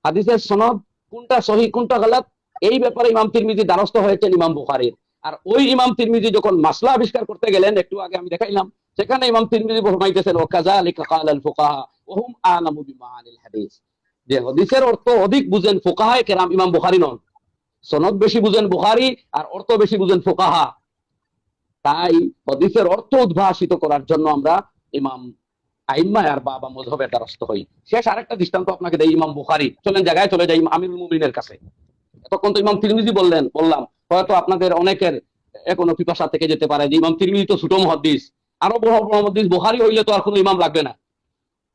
হাদিসের সনদ কোনটা সহি কোনটা গলত, এই ব্যাপারে ইমাম তিরমিজি দ্বারস্থ হয়েছেন ইমাম বুখারীর। আর ওই ইমাম তিরমিজি যখন মাসলা আবিষ্কার করতে গেলেন, একটু আগে আমি দেখাইলাম, সেখানে ইমাম তিরমিজি ফরমাইতেছেন ওয়া কাযালিকা ক্বালাল ফুকাহা ওয়া হুম আ'লামু বিমাআনিল হাদিস, যে হাদিসের অর্থ অধিক বুঝেন ফুকাহায়ে কেরাম, ইমাম বুখারী নন। সনদ বেশি বুঝেন বুখারী আর অর্থ বেশি বুঝেন ফুকাহা। তাই হাদিসের অর্থ উদ্ভাসিত করার জন্য আমরা ইমাম আইম্মা আর বাবা মযহবের দ্বারস্থ হই। শেষ আরেকটা দৃষ্টান্ত আপনাকে দেই, ইমাম বুখারী। চলেন জায়গায় চলে যাই আমিরুল মুমিনের কাছে। এতক্ষণ তো ইমাম তিরমিজি বললাম, হয়তো আপনাদের অনেকের এখনো পিপাসা থেকে যেতে পারে যে ইমাম তিরমিজি তো ছোট মুহাদ্দিস, আরো বড় বড় মুহাদ্দিস বুখারী হইলে তো আর কোনো ইমাম লাগবে না।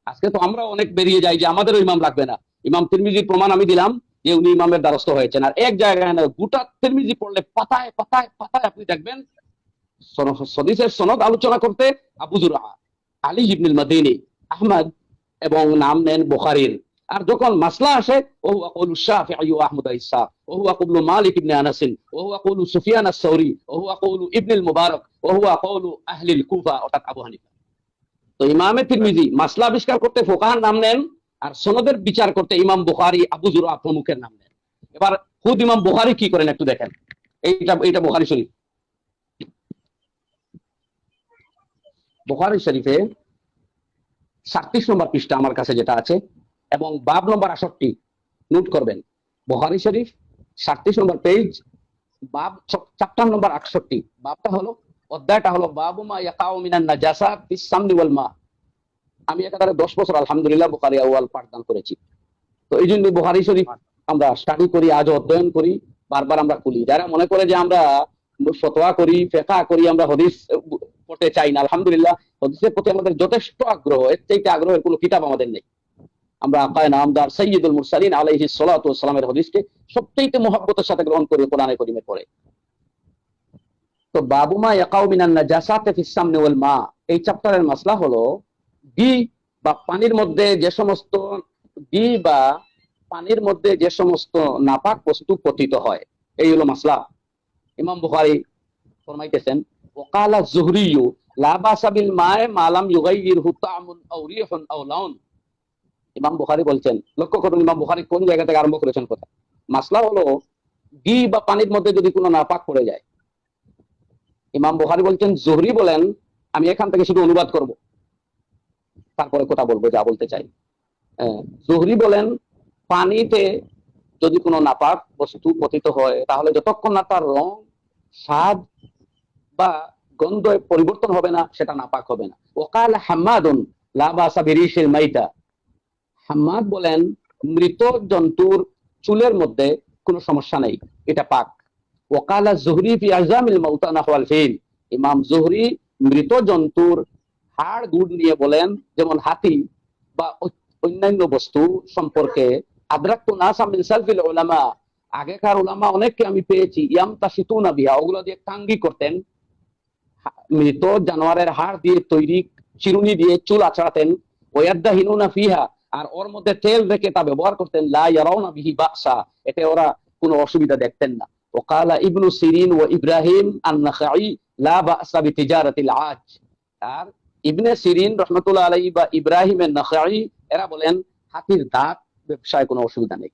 আজকে তো আমরা অনেক বেরিয়ে যাই যে আমাদেরও ইমাম লাগবে না। ইমাম তিরমিজির প্রমাণ আমি দিলাম যে উনি ইমামের দ্বারস্থ হয়েছেন। আর এক জায়গায় না, গোটা তিরমিজি পড়লে পাতায় পাতায় পাতায় আপনি দেখবেন হাদিসের সনদ আলোচনা করতে আবু যুরআ, আলী ইবনুল মাদিনী, আহমদ এবং নাম নেন বুখারীর। আর যখন মাসলা আসে, ও হুয়া কওলু শাফিঈ ওয়া আহমদ ইসহাক, ও হুয়া কওলু মালিক ইবনে আনাস, ও হুয়া কওলু সুফিয়ান আস-সাওরী, ও হুয়া কওলু ইবনুল মুবারক, ও হুয়া কওলু আহলিল কুফা অর্থাৎ আবু হানিফা। তো ইমামে তিরমিজি মাসলা আবিষ্কার করতে ফুকাহার নাম নেন, আর সনদের বিচার করতে ইমাম বুখারী, আবু যুরআ প্রমুখের নাম নেন। এবার খুদ ইমাম বুখারী কি করেন একটু দেখেন। এইটা বুখারী শরীফ। বুখারী শরীফে 37 নম্বর পৃষ্ঠা আমার কাছে যেটা আছে, এবং বাব নম্বর 68 নোট করবেন। বুখারী শরীফ 37 নম্বর পেজ, বাব চ্যাপ্টার নম্বর 68। বাবটা হলো, অধ্যায়টা হলো বাবু মা ইয়াকাউ মিনান নাজাসাত ফিস সামনি ওয়াল মা। আমি একাধারে 10 বছর আলহামদুলিল্লাহ বুখারী আউয়াল পাঠদান করেছি। তো এই জন্য বুখারী শরীফ আমরা স্টাডি করি, আজ অধ্যয়ন করি, বারবার আমরা খুলি। যারা মনে করে যে আমরা ফতোয়া করি, ফিকহ করি, আমরা হাদিস পড়তে চাই না, আলহামদুলিল্লাহ হাদিসের প্রতি আমাদের যথেষ্ট আগ্রহ। এর চাইতে আগ্রহের কোনো কিতাব আমাদের নেই। আমরা আকায়ে নামদার সাইয়্যিদুল মুরসালিন আলাইহিস সালাতু ওয়াস সালামের হাদিসকে সবচেয়ে মুহাব্বতের সাথে গ্রহণ করি কোরআনে কারীমে পড়ে। তো বাবু মা ইয়াকাউ মিনান নাজাসাতি ফিস সামনি ওয়াল মা, এই চ্যাপ্টারের মাসলা হলো ঘি বা পানির মধ্যে যে সমস্ত নাপাক বস্তু পতিত হয়, এই হলো মাসলা। ইমাম বুখারী ফরমাইতেছেন ওয়াকালা যুহরিয়্যু লা বাসা বিল মায়ে মা লাম ইউগাইয়িরহু তা'মুন আও রিহুন আও লাউন। ইমাম বুখারী বলছেন, লক্ষ্য করুন ইমাম বুখারী কোন জায়গা থেকে আরম্ভ করেছেন কথা। মাসলা হলো ঘি বা পানির মধ্যে যদি কোনো নাপাক পড়ে যায়, ইমাম বুখারী বলছেন, যুহরি বলেন, আমি এখান থেকে শুধু অনুবাদ করব, তারপরে কথা বলবো যা বলতে চাই। যুহরি বলেন, পানিতে যদি কোনো নাপাক বস্তু পতিত হয়, তাহলে যতক্ষণ না তার রং, স্বাদ বা গন্ধ পরিবর্তন হবে না, সেটা নাপাক হবে না। ওয়াকাল হাম্মাদুন লা বাসা বিরিশিল মাইতা, হাম্মাদ বলেন মৃত জন্তুর চুলের মধ্যে কোনো সমস্যা নেই, এটা পাক। ওয়াকালা যুহরি ফি আযামিল মাউতা নাহওয়াল ফিল, ইমাম যুহরি মৃত জন্তুর হাড় গুড় নিয়ে বলেন, যেমন হাতি বা অন্যান্য বস্তু সম্পর্কে, আদরাকতু নাসা মিন সালফিল উলামা, আগেকার উলামা অনেককে আমি পেয়েছি, ইয়ামতাশিতুনা বিহা, ওগুলো দিয়ে কাঙ্গি করতেন, মৃত জানোয়ারের হাড় দিয়ে তৈরি চিরুনি দিয়ে চুল আঁচড়াতেন, ওয়ায়াদাহিনুনা ফিহা, আর ওর মধ্যে তেল রেখে তা ব্যবহার করতেন, লা ইয়ারাউনা বিহি বাসা, এতে ওরা কোনো অসুবিধা দেখতেন না। ওয়াকালা ইবনু সিরিন ওয়া ইব্রাহিম আন-নাখাঈ লা বাসা বিতিজারাতিল আজ, আর ইবনে সিরিন রাহমাতুল্লাহ আলাইহি বা ইব্রাহিম আন-নাখাঈ এরা বলেন হাতির দাঁত ব্যবসায় কোনো অসুবিধা নেই।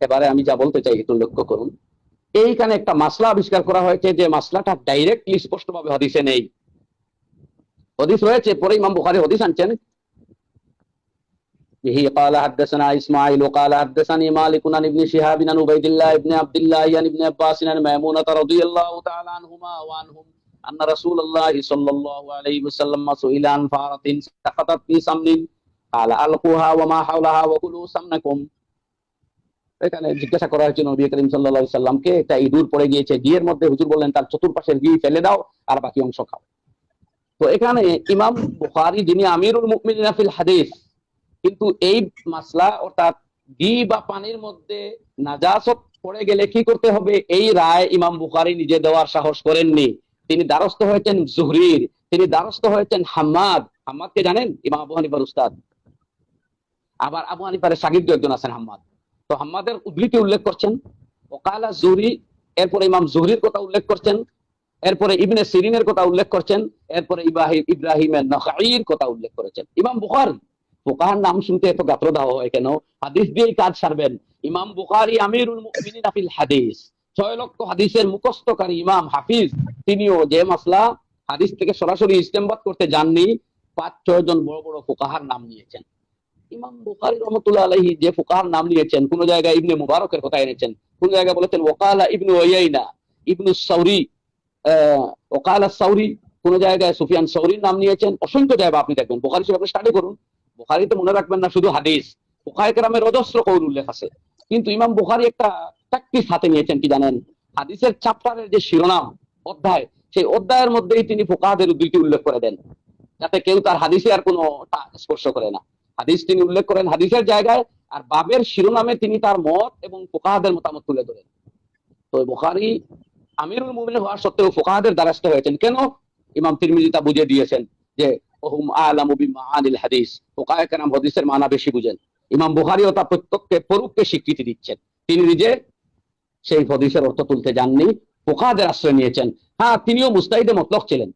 এবারে আমি যা বলতে চাই একটু লক্ষ্য করুন। এইখানে একটা মাসলা আবিষ্কার করা হয়েছে, যে মাসলাটা ডাইরেক্টলি স্পষ্টভাবে হাদিসে নেই। হাদিস রয়েছে, পরে ইমাম বুখারী হাদিস আনছেন, به قال حدثنا اسماعيل قال حدثني مالك عن ابن شهاب عن عبيد الله ابن عبد الله عن ابن عباس عن ميمونة رضي الله تعالى عنهما وعنهم أن رسول الله صلى الله عليه وسلم سئل عن فارة سقطت في سمن قال ألقوها وما حولها وكلوا سمنكم। এখানে জিজ্ঞাসা করা হয়েছে নবী করিম সাল্লাল্লাহু আলাইহি সাল্লামকে, একটা ইঁদুর পড়ে গিয়েছে ঘিয়ের মধ্যে, হুজুর বললেন তার চতুর্পাশের ঘি ফেলে দাও আর বাকি অংশ খাও। তো এখানে ইমাম বুখারী, যিনি আমিরুল মুমিনিন ফিল হাদিস, কিন্তু এই মাসলা অর্থাৎ ঘি বা পানির মধ্যে নাজাসত পড়ে গেলে কি করতে হবে, এই রায় ইমাম বুখারী নিজে দেওয়ার সাহস করেননি। তিনি দ্বারস্থ হয়েছেন যুহরির, তিনি দ্বারস্থ হয়েছেন হাম্মাদ। হাম্মাদকে জানেন? ইমাম আবু হানিফার উস্তাদ, আবার আবু হানিফার শাগির্দ একজন আছেন হাম্মাদ। তো হাম্মাদের উদ্ধৃতি উল্লেখ করছেন ওকালা যুহরি, এরপরে ইমাম যুহরির কথা উল্লেখ করছেন, এরপরে ইবনে সিরিনের কথা উল্লেখ করছেন, এরপরে ইব্রাহিমের নাখাইর কথা উল্লেখ করেছেন। ইমাম বুখারী, ফুকাহার নাম শুনতে এত গাত্রদাহ হয় কেন? হাদিস দিয়েই কাজ সারবেন। ইমাম বুখারী আমিরুল মুমিনিন ফিল হাদিস, 6 লক্ষ হাদিসের মুখস্থকারী ইমাম হাফিজ। তিনিও যে মাসলা হাদিস থেকে সরাসরি ইস্তেমবাদ করতে যাননি, 5-6 জন বড় বড় ফুকাহার নাম নিয়েছেন। ইমাম বুখারী রহমতুল্লাহ আলাইহি যে ফুকাহার নাম নিয়েছেন, কোন জায়গায় ইবনে মুবারকের কথা এনেছেন, কোন জায়গায় বলেছেন ওয়াকালা ইবনু উয়াইনা, ইবনু সাউরি, ওয়াকালা সাউরি, কোন জায়গায় সুফিয়ান সাউরির নাম নিয়েছেন। অসংখ্য জায়গা আপনি দেখবেন, বুখারী শরীফ আপনি স্টাডি করুন, বুখারীতে মনে রাখবেন না শুধু হাদিস, ফুকাহায়ে কেরামের অজস্র কৌল উল্লেখ আছে। কিন্তু ইমাম বুখারী একটা ট্যাকটিস হাতে নিয়েছেন কি জানেন? হাদিসের চ্যাপ্টারের যে শিরোনাম, অধ্যায়, সেই অধ্যায়ের মধ্যেই তিনি ফুকাহাদের উদ্ধৃতি উল্লেখ করে দেন, যাতে কেউ তার হাদিসে আর কোনো স্পর্শ করে না। হাদিস তিনি উল্লেখ করেন হাদিসের জায়গায়, আর বাবের শিরোনামে তিনি তার মত এবং ফুকাহাদের মতামত তুলে ধরেন। তো বুখারী আমিরুল মুমিনিন হওয়া সত্ত্বেও ফুকাহাদের দ্বারস্থ হয়েছেন কেন? ইমাম তিরমিজি তা বুঝিয়ে দিয়েছেন যে ওহুম আলামু বিমাআনিল হাদিস, ফুকাহায়ে কেরাম হাদিসের মানা বেশি বুঝেন। ইমাম বুখারীও তা প্রত্যেককে পরোক্ষে স্বীকৃতি দিচ্ছেন। তিনি নিজে সেই হাদিসের অর্থ তুলতে যাননি, ফুকাহাদের আশ্রয় নিয়েছেন। হ্যাঁ, তিনিও মুস্তাহিদে মুতলক ছিলেন।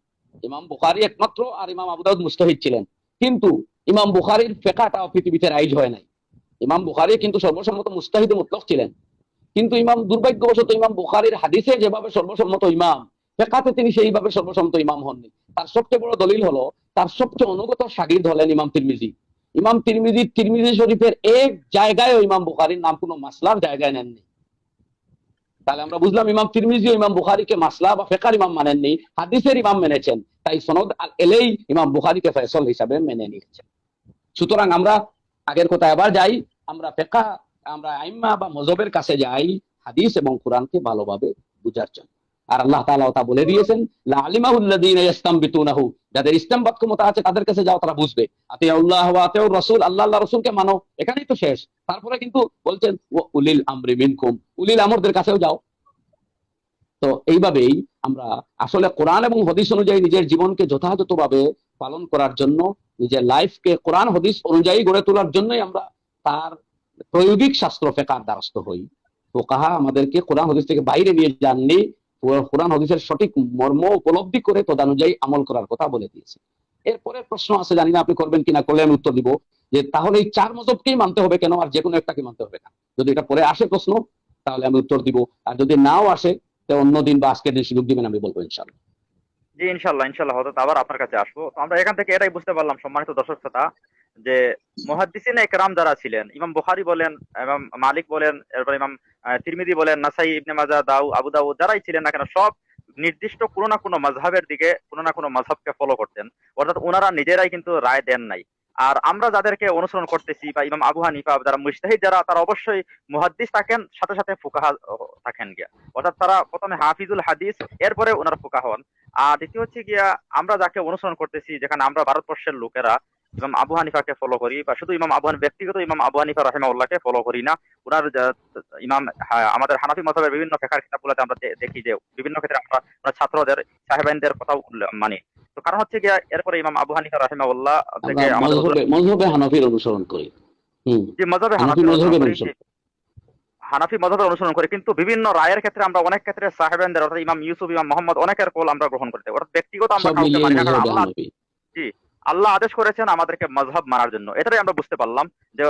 ইমাম বুখারী একমাত্র, আর ইমাম আবু দাউদ মুস্তাহিদ ছিলেন। কিন্তু ইমাম বুখারীর ফিকহটাও পৃথিবীতে রাইজ হয় নাই। ইমাম বুখারী কিন্তু সর্বসম্মত মুস্তাহিদে মুতলক ছিলেন। কিন্তু ইমাম দুর্ভাগ্যবশত ইমাম বুখারীর হাদিসে যেভাবে সর্বসম্মত ইমাম, ফিকহাতে তিনি সেইভাবে সর্বসম্মত ইমাম হননি। তার সবচেয়ে বড় দলিল হলো তার সবচেয়ে অনুগত শাগির্দ হলেন ইমাম তিরমিজি। ইমাম তিরমিজি শরীফের এক জায়গায় ইমাম বুখারীর নাম কোনো মাসলার জায়গায় নেননি। তাহলে আমরা বুঝলাম ইমাম তিরমিজি ও ইমাম বুখারীকে মাসলা বা ফিকহার ইমাম মানেননি, হাদিসের ইমাম মেনেছেন। তাই সনদ এলেই ইমাম বুখারীকে ফয়সাল হিসাবে মেনে নিয়েছেন। সুতরাং আমরা আগের কথা আবার যাই, আমরা ফিকহ, আমরা আইম্মা বা মযহবের কাছে যাই হাদিস এবং কোরআনকে ভালোভাবে বুঝার জন্য। আর আল্লাহ তাআলা তা বলে দিয়েছেন, লা আলিমাহুল্লাযীনা ইসতামবিতুনাহু, যাদের ইসতিমবাত ক্ষমতা আছে তাদের কাছে যাও, তারা বুঝবে। আতিউল্লাহ ওয়া আতিউর রাসূল, আল্লাহ আল্লাহর রাসূলকে মানো, এখানেই তো শেষ। তারপরে কিন্তু বলছেন ওয়া উলিল আমরি মিনকুম, উলিল আমরদের কাছেও যাও। তো এইভাবেই আমরা আসলে কোরআন এবং হাদিস অনুযায়ী নিজের জীবনকে যথাযথভাবে পালন করার জন্য, নিজের লাইফকে কোরআন হাদিস অনুযায়ী গড়ে তোলার জন্যই আমরা তার প্রায়োগিক শাস্ত্র ফিকহের দ্বারস্থ হই। ফুকাহা আমাদেরকে কোরআন হাদিস থেকে বাইরে নিয়ে যাননি, কোরআন হাদিসের সঠিক মর্ম উপলব্ধি করে তদানুযায়ী আমল করার কথা বলে দিয়েছে। এরপরে প্রশ্ন আছে, জানি না আপনি করবেন কিনা, করলে আমি উত্তর দিব, যে তাহলে এই 4 মযহবকেই মানতে হবে কেন, আর যে কোনো একটাকে মানতে হবে না? যদি এটা পরে আসে প্রশ্ন, তাহলে আমি উত্তর দিব, আর যদি নাও আসে তো অন্যদিন বা আজকের দিন সুযোগ দিবেন, আমি বলবো ইনশাআল্লাহ। জি, ইনশাল্লাহ ইনশাল্লাহ, হয়তো আবার আপনার কাছে আসবো। তো আমরা এখান থেকে এটাই বুঝতে পারলাম, সম্মানিত দর্শক শ্রোতা, যে মুহাদ্দিসিনে একরাম যারা ছিলেন, ইমাম বুখারী বলেন, ইমাম মালিক বলেন, এরপর ইমাম তিরমিজি বলেন, নাসাই, ইবনে মাজাহ, আবু দাউদ, যারাই ছিলেন না কেন, সব নির্দিষ্ট কোনো না কোনো মাযহাবের দিকে, কোনো না কোনো মাযহাবকে ফলো করতেন। অর্থাৎ ওনারা নিজেরাই কিন্তু রায় দেন নাই। আর আমরা যাদেরকে অনুসরণ করতেছি, বা ইমাম আবু হানিফা, যারা মুজতাহিদ যারা, তারা অবশ্যই মুহাদ্দিস থাকেন, সাথে সাথে ফুকাহা থাকেন গিয়া। অর্থাৎ তারা প্রথমে হাফিজুল হাদিস, এরপরে ওনারা ফুকাহা হন। আর দ্বিতীয় হচ্ছে গিয়া, আমরা যাকে অনুসরণ করতেছি, যেখানে আমরা ভারতবর্ষের লোকেরা ইমাম আবু হানিফাকে ফলো করি, বা শুধু ইমাম আবু হানিফা, ব্যক্তিগত ইমাম আবু হানিফা রাহিমাহুল্লাহকে ফলো করি না। ওনার ইমাম আমাদের হানাফি মাযহাবের বিভিন্ন ফিকহের কিতাবগুলোতে আমরা দেখি যে বিভিন্ন ক্ষেত্রে আমরা ওনার ছাত্রদের, সাহেবাইনদের কথা মানি। তো কারণ হচ্ছে গিয়া, এরপরে ইমাম আবু হানিফা রাহিমাহুল্লাহ থেকে আমরা আমাদের মযহবে হানাফির অনুসরণ করি। যে মাযহাবে হানাফি মযহবের অনুসরণ। হানাফি মাযহাবের অনুসরণ করি, কিন্তু বিভিন্ন রায়ের ক্ষেত্রে আমরা অনেক ক্ষেত্রে সাহেবানদের, অর্থাৎ ইমাম ইউসুফ, ইমাম মোহাম্মদ, অনেকের কল আমরা গ্রহণ করতে, অর্থাৎ ব্যক্তিগত আমরা সব কাউকে মিলিয়ে মানি না, কারণ মযহবে আল্লাহ, হানাফি। জি, আল্লাহ আদেশ করেছেন আমাদেরকে মাযহাব মানার জন্য। এটাই আমরা বুঝতে পারলাম যে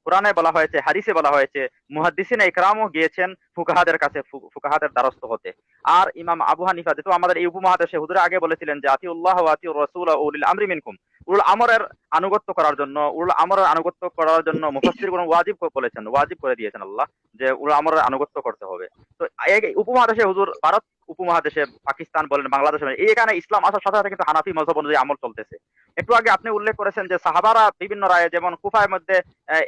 কোরআনে বলা হয়েছে, হাদিসে বলা হয়েছে, মুহাদ্দিসিনে ইকরামও গিয়েছেন ফুকাহাদের কাছে, ফুকাহাদের দ্বারস্থ হতে। আর ইমাম আবু হানিফা, যেহেতু আমাদের এই উপমহাদেশে হুজুরে আগে বলেছিলেন যে আতিউল্লাহ ওয়া আতিউর রাসূল ওয়া উলিল আমরি মিনকুম, উলুল আমরের আনুগত্য করার জন্য, উলুল আমরের আনুগত্য করার জন্য মুফাসসিরগণ ওয়াজিব বলেছেন, ওয়াজিব করে দিয়েছেন আল্লাহ, যে উলুল আমরের আনুগত্য করতে হবে। তো এই উপমহাদেশে হুজুর, ভারত উপমহাদেশে, পাকিস্তান বলেন, বাংলাদেশ বলেন, এখানে ইসলাম আসার সাথে সাথে কিন্তু হানাফি মাযহাব অনুযায়ী আমল চলতেছে। একটু আগে আপনি উল্লেখ করেছেন যে সাহাবারা বিভিন্ন রায়ে, যেমন কুফার মধ্যে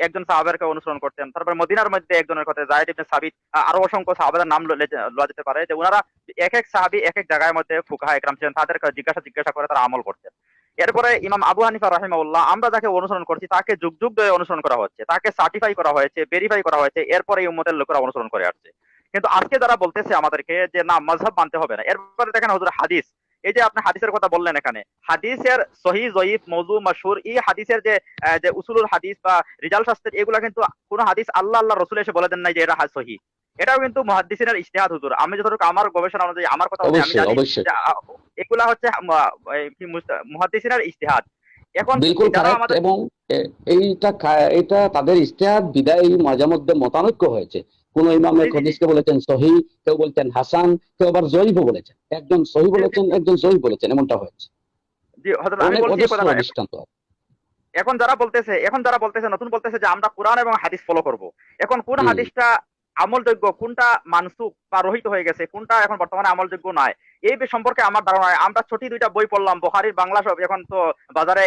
একজন সাহাবারকে অনুসরণ করতেন, তারপরে মদিনার মধ্যে একজনের কথা, যায়েদ ইবনে সাবিত, আরো অসংখ্য সাহাবাদের নাম লওয়া যেতে পারে, যে ওনারা এক এক সাহাবী এক এক জায়গার মধ্যে ফুকাহা একরাম ছিলেন, তাদেরকে জিজ্ঞাসা করে তারা আমল করতেন। এরপরে ইমাম আবু হানিফা রাহিমাহুল্লাহ, আমরা যাকে অনুসরণ করছি তাকে যুগ যুগ ধরে অনুসরণ করা হচ্ছে, তাকে সার্টিফাই করা হয়েছে, ভেরিফাই করা হয়েছে, এরপরে এই উম্মতের লোকেরা অনুসরণ করে আসছে। কিন্তু আজকে যারা বলতেছে আমাদেরকে যে না, মাযহাব মানতে হবে না, এরপরে দেখেন হুজুর হাদিস, এই যে আপনি হাদিসের কথা বললেন, এখানে হাদিসের সহি জয়ীফ মওযু মাশহুর এই হাদিসের যে যে উসুলুল হাদিস বা রিজাল শাস্ত্রের এগুলা কিন্তু কোন হাদিস আল্লাহ রাসূল এসে বলে দেন নাই যে এটা সহি। এটাও কিন্তু মুহাদ্দিসিনের ইজতিহাদ হুজুর। আমি যতটুকু আমার গবেষণা অনুযায়ী আমার কথা অনুযায়ী আমি অবশ্যই জানি অবশ্যই যে এগুলা হচ্ছে মুহাদ্দিসিনের ইজতিহাদ। এখন বিলকুল যারা কারেক্ট। আমাদের এবং এটা তাদের ইজতিহাদ বিদায় মাঝে মধ্যে মতানৈক্য হয়েছে। কোন ইমাম জি এক জি জি হাদিসকে বলেছেন সহি, কেউ বলছেন হাসান, কেউ আবার জয়ীফও বলেছেন। একজন সহি জি জি বলেছেন, একজন জয়ীফ বলেছেন, এমনটা হয়েছে। জি, হযরত আমি অনেক বলছি এই অজস্র কথাটা। দৃষ্টান্ত আছে। এখন যারা বলতেছে নতুন বলতেছে যে আমরা কোরআন এবং হাদিস ফলো করব। এখন কোন হুম। হাদিসটা আমলযোগ্য, কোনটা মানসুখ বা রহিত হয়ে গেছে, কোনটা এখন বর্তমানে আমলযোগ্য নয়, এই সম্পর্কে আমার ধারণা নাই। আমরা ছোটি দুইটা বই পড়লাম, বুখারীর বাংলা সব এখন তো বাজারে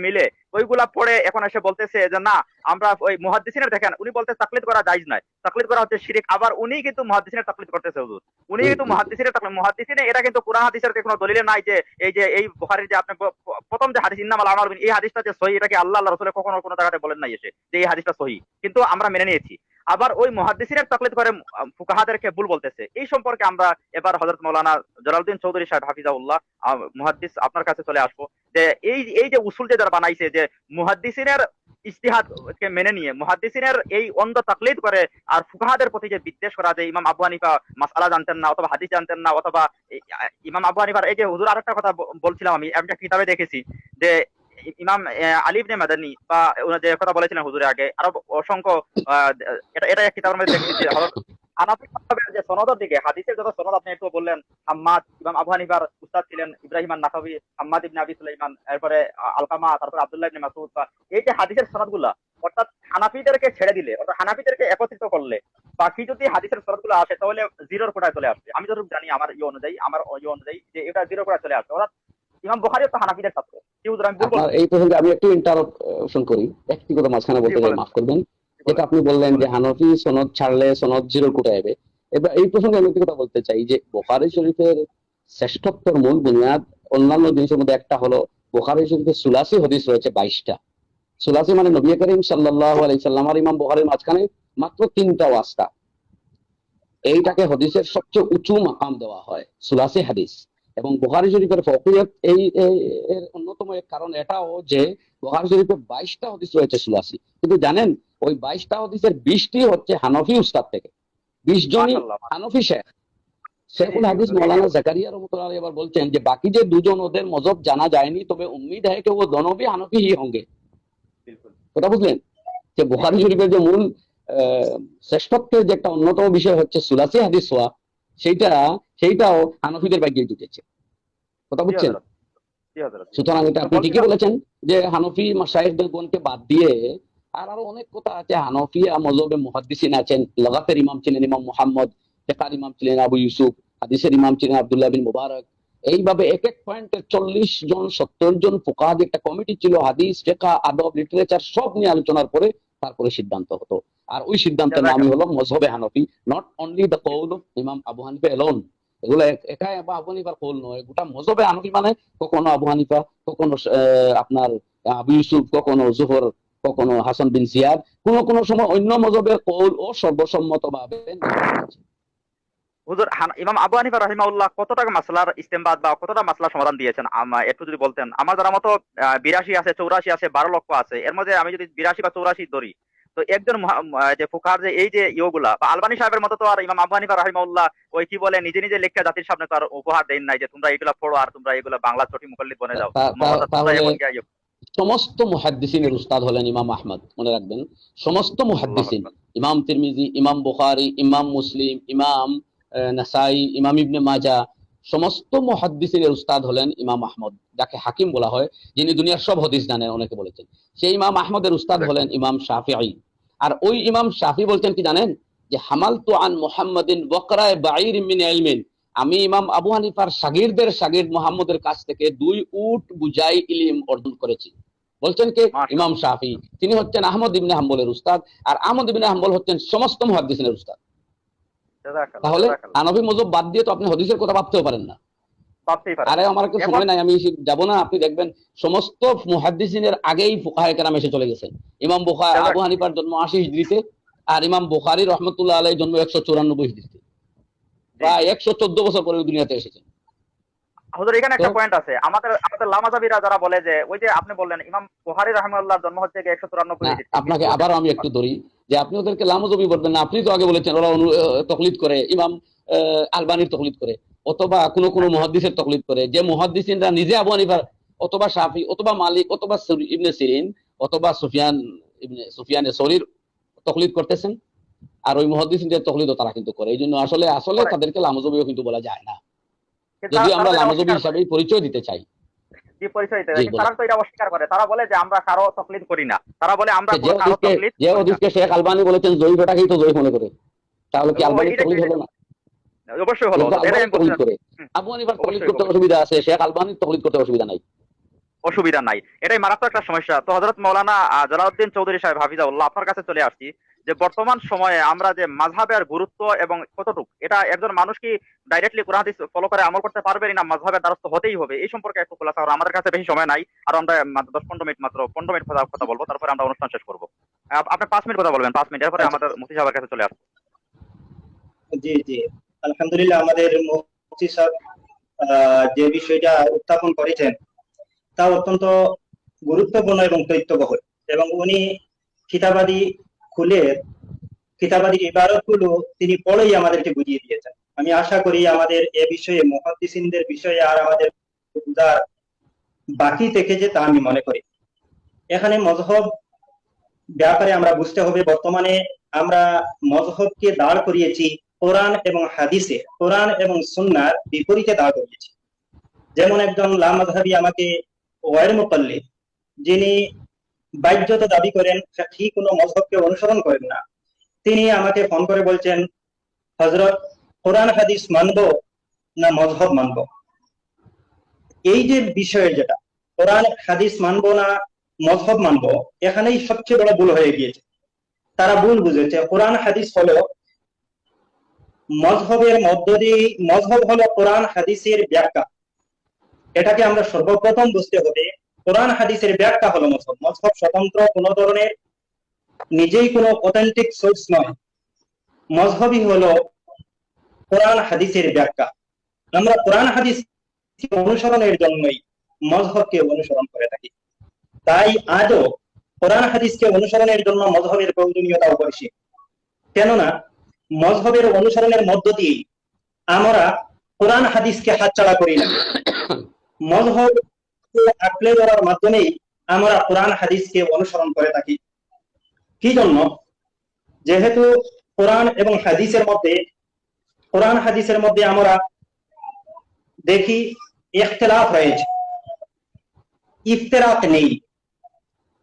মিলে, ওইগুলা পড়ে এখন এসে বলতেছে যে না আমরা ওই মুহাদ্দিসিনের, দেখেন উনি বলতে তাকলিদ করা জায়েজ নাই, তাকলিদ করা হচ্ছে শিরক। আবার উনি কিন্তু মুহাদ্দিসিনের তাকলিদ করতেছে হুজুর। উনি হুম, কিন্তু হুম, হুম। মুহাদ্দিসিনে এটা কিন্তু কোরআন হাদিসের কোনো দলিলে নাই যে এই বুখারীর যে আপনি প্রথম যে হাদিস ইন্নামাল আমালু বিন, এই হাদিসটা যে সহিহ, এটা কি আল্লাহ রাসূল কখনো কোনো জায়গাতে বলেন নাই এসে যে এই হাদিসটা সহিহ, কিন্তু আমরা মেনে নিয়েছি। আবার ওই মুহাদ্দিসিনের তাকলিদ করে ফুকাহাদেরকে ভুল বলতেছে। এই সম্পর্কে আমরা এবার হযরত মাওলানা জালালউদ্দিন চৌধুরী সাহেব হাফিজাহুল্লাহ মুহাদ্দিস আপনার কাছে চলে আসবো, যে এই যে উসুল যে যারা বানাইছে, যে মুহাদ্দিসিনের ইজতিহাদ কে মেনে নিয়ে মুহাদ্দিসিনের এই অন্ধ তাকলিদ করে আর ফুকাহাদের প্রতি যে বিদ্বেষ করা, যে ইমাম আবু হানিফা মাসআলা জানতেন না অথবা হাদিস জানতেন না, অথবা ইমাম আবু হানিফার এই যে হুজুর আরেকটা কথা বলছিলাম, আমি একটা কিতাবে দেখেছি যে ইমাম আলী ইবনে মাদানী বা উনি যে কথা বলেছিলেন হুজুরের আগে, আরো অসংখ্য আহ, এটা এক কিতাবের মধ্যে দেখেছি যে হযরত হানাফি মাযহাবের যে সনদের দিকে, হাদিসের যত সনদ আপনি একটু বললেন, হাম্মাদ ইমাম আবু হানিফার উস্তাদ ছিলেন ইব্রাহিম আন-নাখাবী, হাম্মাদ ইবনে আবি সুলাইমান, এরপরে আলকামা, তারপরে আব্দুল্লাহ ইবনে মাসউদ, বা এই যে হাদিসের সনদগুলা, অর্থাৎ হানাফিদেরকে ছেড়ে দিলে, অর্থাৎ হানাফিদেরকে একত্রিত করলে বাকি যদি হাদিসের সনদগুলো আসে তাহলে জিরোর কোটায় চলে আসবে। আমি যতটুকু জানি আমার অনুযায়ী যে এটা জিরো কোটায় চলে আসবে। অর্থাৎ ইমাম বুখারী তো হানাফিদের ছাত্র। কি হুজুর আমি ভুল আপনার বলছি? এই প্রসঙ্গে আমি একটু ইন্টারাপশন করি, একটি কথা মাঝখানে জি বলতে চাই, বলেন, মাফ করবেন। জি যেটা বলেন, আপনি বললেন জি যে বলেন। হানফি সনদ ছাড়লে সনদ জিরো কোটায় যাবে। এবার এই প্রসঙ্গে আমি একটি কথা বলতে চাই যে বুখারী শরীফের শ্রেষ্ঠত্বের মূল বুনিয়াদ অন্যান্য জিনিসের মধ্যে একটা হলো বুখারী শরীফের সুলাসি হাদিস রয়েছে 22টা। সুলাসি মানে নবী করিম সাল্লাল্লাহু আলাইহি সাল্লাম আর ইমাম বুখারীর মাঝখানে মাত্র 3টা ওয়াস্তা। এইটাকে হাদিসের সবচেয়ে উঁচু মাকাম দেওয়া হয়, সুলাসি হাদিস। এবং বুখারী শরীফের ফকিহত এর অন্যতম এক কারণ এটাও যে বুখারী শরীফে 22টা হাদিস রয়েছে সুলাসি, কিন্তু জানেন ওই 22টা হাদিসের 20টি হচ্ছে হানফি উস্তাদ থেকে, 20 জনই মাশাআল্লাহ। হানফি শেখ। জি জি শেখুল জি হাদিস হুজুর, এই যে মৌলানা জাকারিয়া রহমতুল্লাহ আলাইহি এবার বলছেন যে বাকি যে দুজন ওদের মজহব জানা যায়নি, তবে উম্মিদ है कि वो दोनों भी হানফি ही होंगे। বিলকুল। কথা বুঝলেন? যে জি বুখারী জি জি শরীফের যে মূল শ্রেষ্ঠত্বের যে একটা অন্যতম বিষয় হচ্ছে সুলাসি হাদিস হওয়া, সেইটাও হানফিদের ভাগ্যে জুটেছে। কথা জি বুঝছেন? হযরত, জি হযরত, জি। সুতরাং এটা তো আপনি ঠিকই বলছিলাম, বলেছেন যে হানফি মাশায়েখগণকে বাদ দিয়ে আর আরো অনেক কথা আছে। হানফিয়া মযহবে মুহাদ্দিসিন আছেন, লগাতের ইমাম ছিলেন ইমাম মুহাম্মদ, ফিকহের ইমাম ছিলেন আবু ইউসুফ, হাদিসের ইমাম ছিলেন আব্দুল্লাহ বিন মুবারক। এইভাবে এক এক পয়েন্টে 40 জন 70 জন ফুকাহাদের একটা কমিটি ছিল, হাদিস, ফিকহ, আদব, লিটারেচার সব নিয়ে আলোচনার পরে তারপরে সিদ্ধান্ত হতো। আর ওই সিদ্ধান্তের নামই জাযাকাল্লাহ। হলো মযহবে হানফি। নট অনলি দ্য কওল of Imam Abu Hanifa alone, এগুলো একাই আবু হানিফার কওল নয়, গোটা মযহবে হানফি মানে কখনো আবু হানিফা, কখনো আপনার আবু ইউসুফ, কখনো জুহর, কখনো হাসান বিন জিয়াদ, কোন সময় অন্য মযহবের কওল ও সর্বসম্মতভাবে নেওয়া হয়েছে। হুজুর ইমাম আবু হানিফা রাহিমাহুল্লাহ কতটা মাসলার ইস্তেমবাদ বা কতটা মাসলা সমাধান দিয়েছেন একটু যদি বলতেন। আমার জানা মতো 82 আছে, 84 আছে, 12 লক্ষ আছে। এর মধ্যে আমি যদি 82 বা 84 ধরি, তো একজন যে ফুকাহার যে এই যে ইয়েগুলা, বা আলবানী সাহেবের মতো তো আর ইমাম আবু হানিফা রাহিমাহুল্লাহ ওই কি বলে নিজে নিজে লেখা জাতির সামনে তো আর উপহার দেন নাই যে তোমরা এগুলা পড়ো আর তোমরা এগুলা বাংলা চটি মুকাল্লিদ বনে যাও, অর্থাৎ তোমরা তাহলে এখন সমস্ত মুহাদ্দিসিনের উস্তাদ হলেন ইমাম আহমদ, মনে রাখবেন। সমস্ত আল্লাহু মুহাদ্দিসিন, আকবার। ইমাম তিরমিজি, ইমাম বুখারী, ইমাম মুসলিম, ইমাম নাসাই, ইমাম ইবনে মাজা, সমস্ত মুহাদ্দিসিনের উস্তাদ হলেন ইমাম আহমদ, যাকে হাকিম বলা হয়, যিনি দুনিয়ার সব হাদিস জানেন অনেকে বলেছেন। সেই ইমাম আহমদের উস্তাদ হলেন ইমাম শাফিঈ। আর ওই ইমাম শাফি বলছেন কি জানেন, যে হামালতু আন মুহাম্মাদিন ওয়াকরায় বাঈর মিন ইলমিন, আমি ইমাম আবু হানিফার শাগিরদের শাগিরদ মুহাম্মদের কাছ থেকে 2 উট বুঝাই ইলম অর্জন করেছি। বলছেন কে? ইমাম মাশাআল্লাহ। শাফি। তিনি হচ্ছেন আহমদ ইবনে হাম্বলের উস্তাদ, আর আহমদ ইবনে হাম্বল হচ্ছেন সমস্ত মুহাদ্দিসিনের উস্তাদ। জাযাকাল্লাহ, তাহলে জাযাকাল্লাহ। হানফি মযহব বাদ দিয়ে তো আপনি হাদিসের কথা ভাবতেও পারেন না। ভাবতেই পারেন আরে না। আমার একটু এখন সময় নাই, আমি যাব না, আপনি দেখবেন সমস্ত মুহাদ্দিসিনের আগেই ফুকাহায়ে কেরাম এসে চলে গেছেন। ইমাম আবু হানিফার জন্ম 80 হিজরিতে, আর ইমাম বুখারী রাহমাতুল্লাহ আলাইহির জন্ম 194 হিজরিতে, জি প্রায় জি 114 বছর পরে দুনিয়াতে এসেছেন। হুজুর এখানে তো একটা পয়েন্ট আছে, আমাদের আমাদের লামাজাবিরা যারা বলে যে ওই যে আপনি বললেন ইমাম বুখারী রাহিমাহুল্লাহর জন্ম হচ্ছে গিয়ে 194 না, হিজরি, ঠিক আপনাকে মৃত্যু হচ্ছে আবার আমি একটু ধরি যে আপনি ওদেরকে লামজবি বলবেন না। আপনি তো আগে বলেছেন ওরা তকলিদ করে, ইমাম আলবানির তকলিদ করে, অথবা কোন কোন মুহাদ্দিসের তকলিদ করে, যে মুহাদ্দিসিনরা নিজে আবু হানিফার অথবা শাফি অথবা মালিক অথবা ইবনে সিরিন অথবা সুফিয়ানে সৌরির তকলিদ করতেছেন। আর ওই মুহাদ্দিসিনদের তকলিদও তারা কিন্তু করে। এই জন্য আসলে আসলে করে, তাদেরকে লামজবিও কিন্তু বলা যায় না, কিন্তু যদিও তারা আমরা তো এটা লামজবি অস্বীকার করে, হিসাবেই পরিচয় দিতে চাই। যে পরিচয় দিতে জি চায়, কিন্তু বলেন। তারা তো এটা অস্বীকার করে, তারা বলে যে আমরা কারো তকলিদ করি না, তারা বলে আমরা যে কোনো কারো ওদিকে তকলিদ যে করি না। ওদিকে শেখ আলবানি বলেছেন জয়ীফ, ওটাকেই তো জয়ীফ মনে করে, তাহলে কি ও আলবানির এটা তকলিদ হলো না? অবশ্যই হলো এটা তো হলো, এটাই আলবানির আমি বলতে তকলিদ করে। চাচ্ছি। হুম, আবু হানিফার তকলিদ অবশ্যই করতে হবে, অসুবিধা আছে, শেখ আলবানির তকলিদ করতে অসুবিধা নাই। অসুবিধা নাই, এটাই মারাত্মক একটা সমস্যা। তো হযরত মাওলানা জালাউদ্দিন চৌধুরী সাহেব হাফিজাহুল্লাহ, আপনার কাছে চলে আসছি যে বর্তমান সময়ে আমরা যে মাযহাবের গুরুত্ব এবং কতটুকু, এটা একজন মানুষ কি ডাইরেক্টলি কোরআন হাদিস ফলো করে আমল করতে পারবেন না মাযহাবের দ্বারস্থ হতেই হবে, এই সম্পর্কে একটু খোলাসা করুন। আমাদের কাছে বেশি সময় নাই, আর আমরা মাত্র 10-15 মিনিট, মাত্র 15 মিনিট কথা বলবো, তারপরে আমরা অনুষ্ঠান শেষ করবো। আপনি 5 মিনিট কথা বলবেন, 5 মিনিট, এরপরে আচ্ছা, আমাদের মুফতি সাহেবের কাছে চলে আসবো। জি জি, আলহামদুলিল্লাহ আমাদের মুফতি সাহেব যে বিষয়টা উত্থাপন করেছেন তা অত্যন্ত গুরুত্বপূর্ণ এবং তথ্যবহুল, এবং উনি কিতাবাদি খুলে কিতাবাদি ইবারত গুলো তিনি পড়েই আমাদেরকে বুঝিয়ে দিয়েছেন। আমি আশা করি আমাদের এ বিষয়ে মুহাদ্দিসিনদের বিষয়ে আর আমাদের বুঝার বাকি থেকেছে তা আমি মনে করি। এখানে মযহব ব্যাপারে আমরা বুঝতে হবে, বর্তমানে আমরা মযহবকে দাঁড় করিয়েছি কোরআন এবং হাদিসে, কোরআন এবং সুন্নাহর বিপরীতে দাঁড় করিয়েছি। যেমন একজন লামাযহাবী আমাকে ওয়াইর মুকাল্লিদ, যিনি বাহ্যত দাবি করেন ফিকহি কোনো মযহবকে অনুসরণ করেন না, তিনি আমাকে ফোন করে বলছেন, হযরত কোরআন হাদিস মানবো না মযহব মানবো? এই যে বিষয়ের যেটা কোরআন হাদিস মানবো না মযহব মানবো, এখানেই সবচেয়ে বড় ভুল হয়ে গিয়েছে। তারা ভুল বুঝেছে। কোরআন হাদিস হলো মযহবের মধ্য দিয়ে, মযহব হলো কোরআন হাদিসের ব্যাখ্যা। এটাকে আমরা সর্বপ্রথম বুঝতে হবে। কোরআন হাদিসের ব্যাখ্যা হলো মযহব। মযহব স্বতন্ত্র কোন ধরনের নিজেই কোনো অথেন্টিক সোর্স নয়। মযহবই হলো কোরআন হাদিসের ব্যাখ্যা। আমরা কোরআন হাদিস অনুসরণের জন্যই মযহবকে অনুসরণ করে থাকি। তাই আজও কোরআন হাদিসকে অনুসরণের জন্য মযহবের প্রয়োজনীয়তা অপরিসীম। কেননা মযহবের অনুসরণের মধ্য দিয়ে আমরা কোরআন হাদিসকে হাতছাড়া করি না, মযহবকে আঁকড়ে ধরার মাধ্যমেই আমরা কোরআন হাদিসকে অনুসরণ করে থাকি। কি জন্য? যেহেতু কোরআন এবং হাদিসের মধ্যে, কোরআন হাদিসের মধ্যে আমরা দেখি ইখতিলাফ রয়েছে, ইফতিরাক নেই,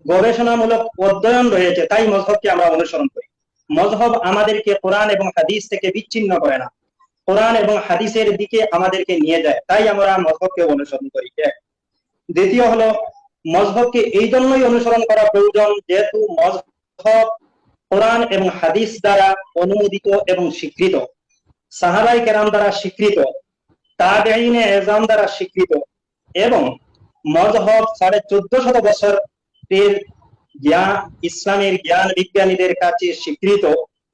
গবেষণামূলক অধ্যয়ন রয়েছে, তাই মযহবকে আমরা অনুসরণ করি। মযহব আমাদেরকে কোরআন এবং হাদিস থেকে বিচ্ছিন্ন করে না, কোরআন এবং হাদিসের দিকে আমাদেরকে নিয়ে যায়, তাই আমরা মযহবকে অনুসরণ করি। দ্বিতীয় হলো, মযহবকে এই জন্যই অনুসরণ করা প্রয়োজন যেহেতু মযহব কোরআন এবং হাদিস দ্বারা অনুমোদিত এবং স্বীকৃত, সাহাবায়ে কেরাম দ্বারা স্বীকৃত, তাবেঈনে এজাম দ্বারা স্বীকৃত, এবং মযহব 1450 বছর এর জ্ঞান, ইসলামের জ্ঞান বিজ্ঞানীদের কাছে স্বীকৃত,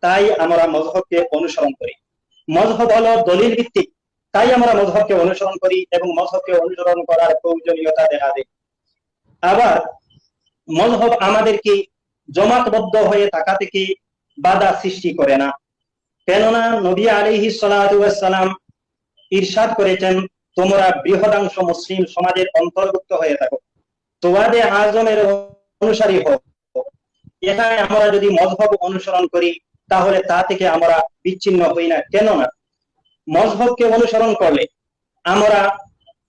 তাই আমরা মযহবকে অনুসরণ করি। মযহব হলো দলিল ভিত্তিক, তাই আমরা মযহবকে অনুসরণ করি এবং মযহবকে অনুসরণ করার প্রয়োজনীয়তা দেখা দেয়। আবার মযহব আমাদেরকে জমাতবদ্ধ হয়ে থাকা থেকে বাধা সৃষ্টি করে না, কেননা নবী আলাইহিস সালাতু ওয়াস সালাম ইরশাদ করেছেন, তোমরা বৃহদাংশ মুসলিম সমাজের অন্তর্ভুক্ত হয়ে থাকো, তোয়াদে আজমের অনুসারী হও। এখানে আমরা যদি মযহব অনুসরণ করি তাহলে তা থেকে আমরা বিচ্ছিন্ন হই না, কেননা মযহবকে অনুসরণ করলে আমরা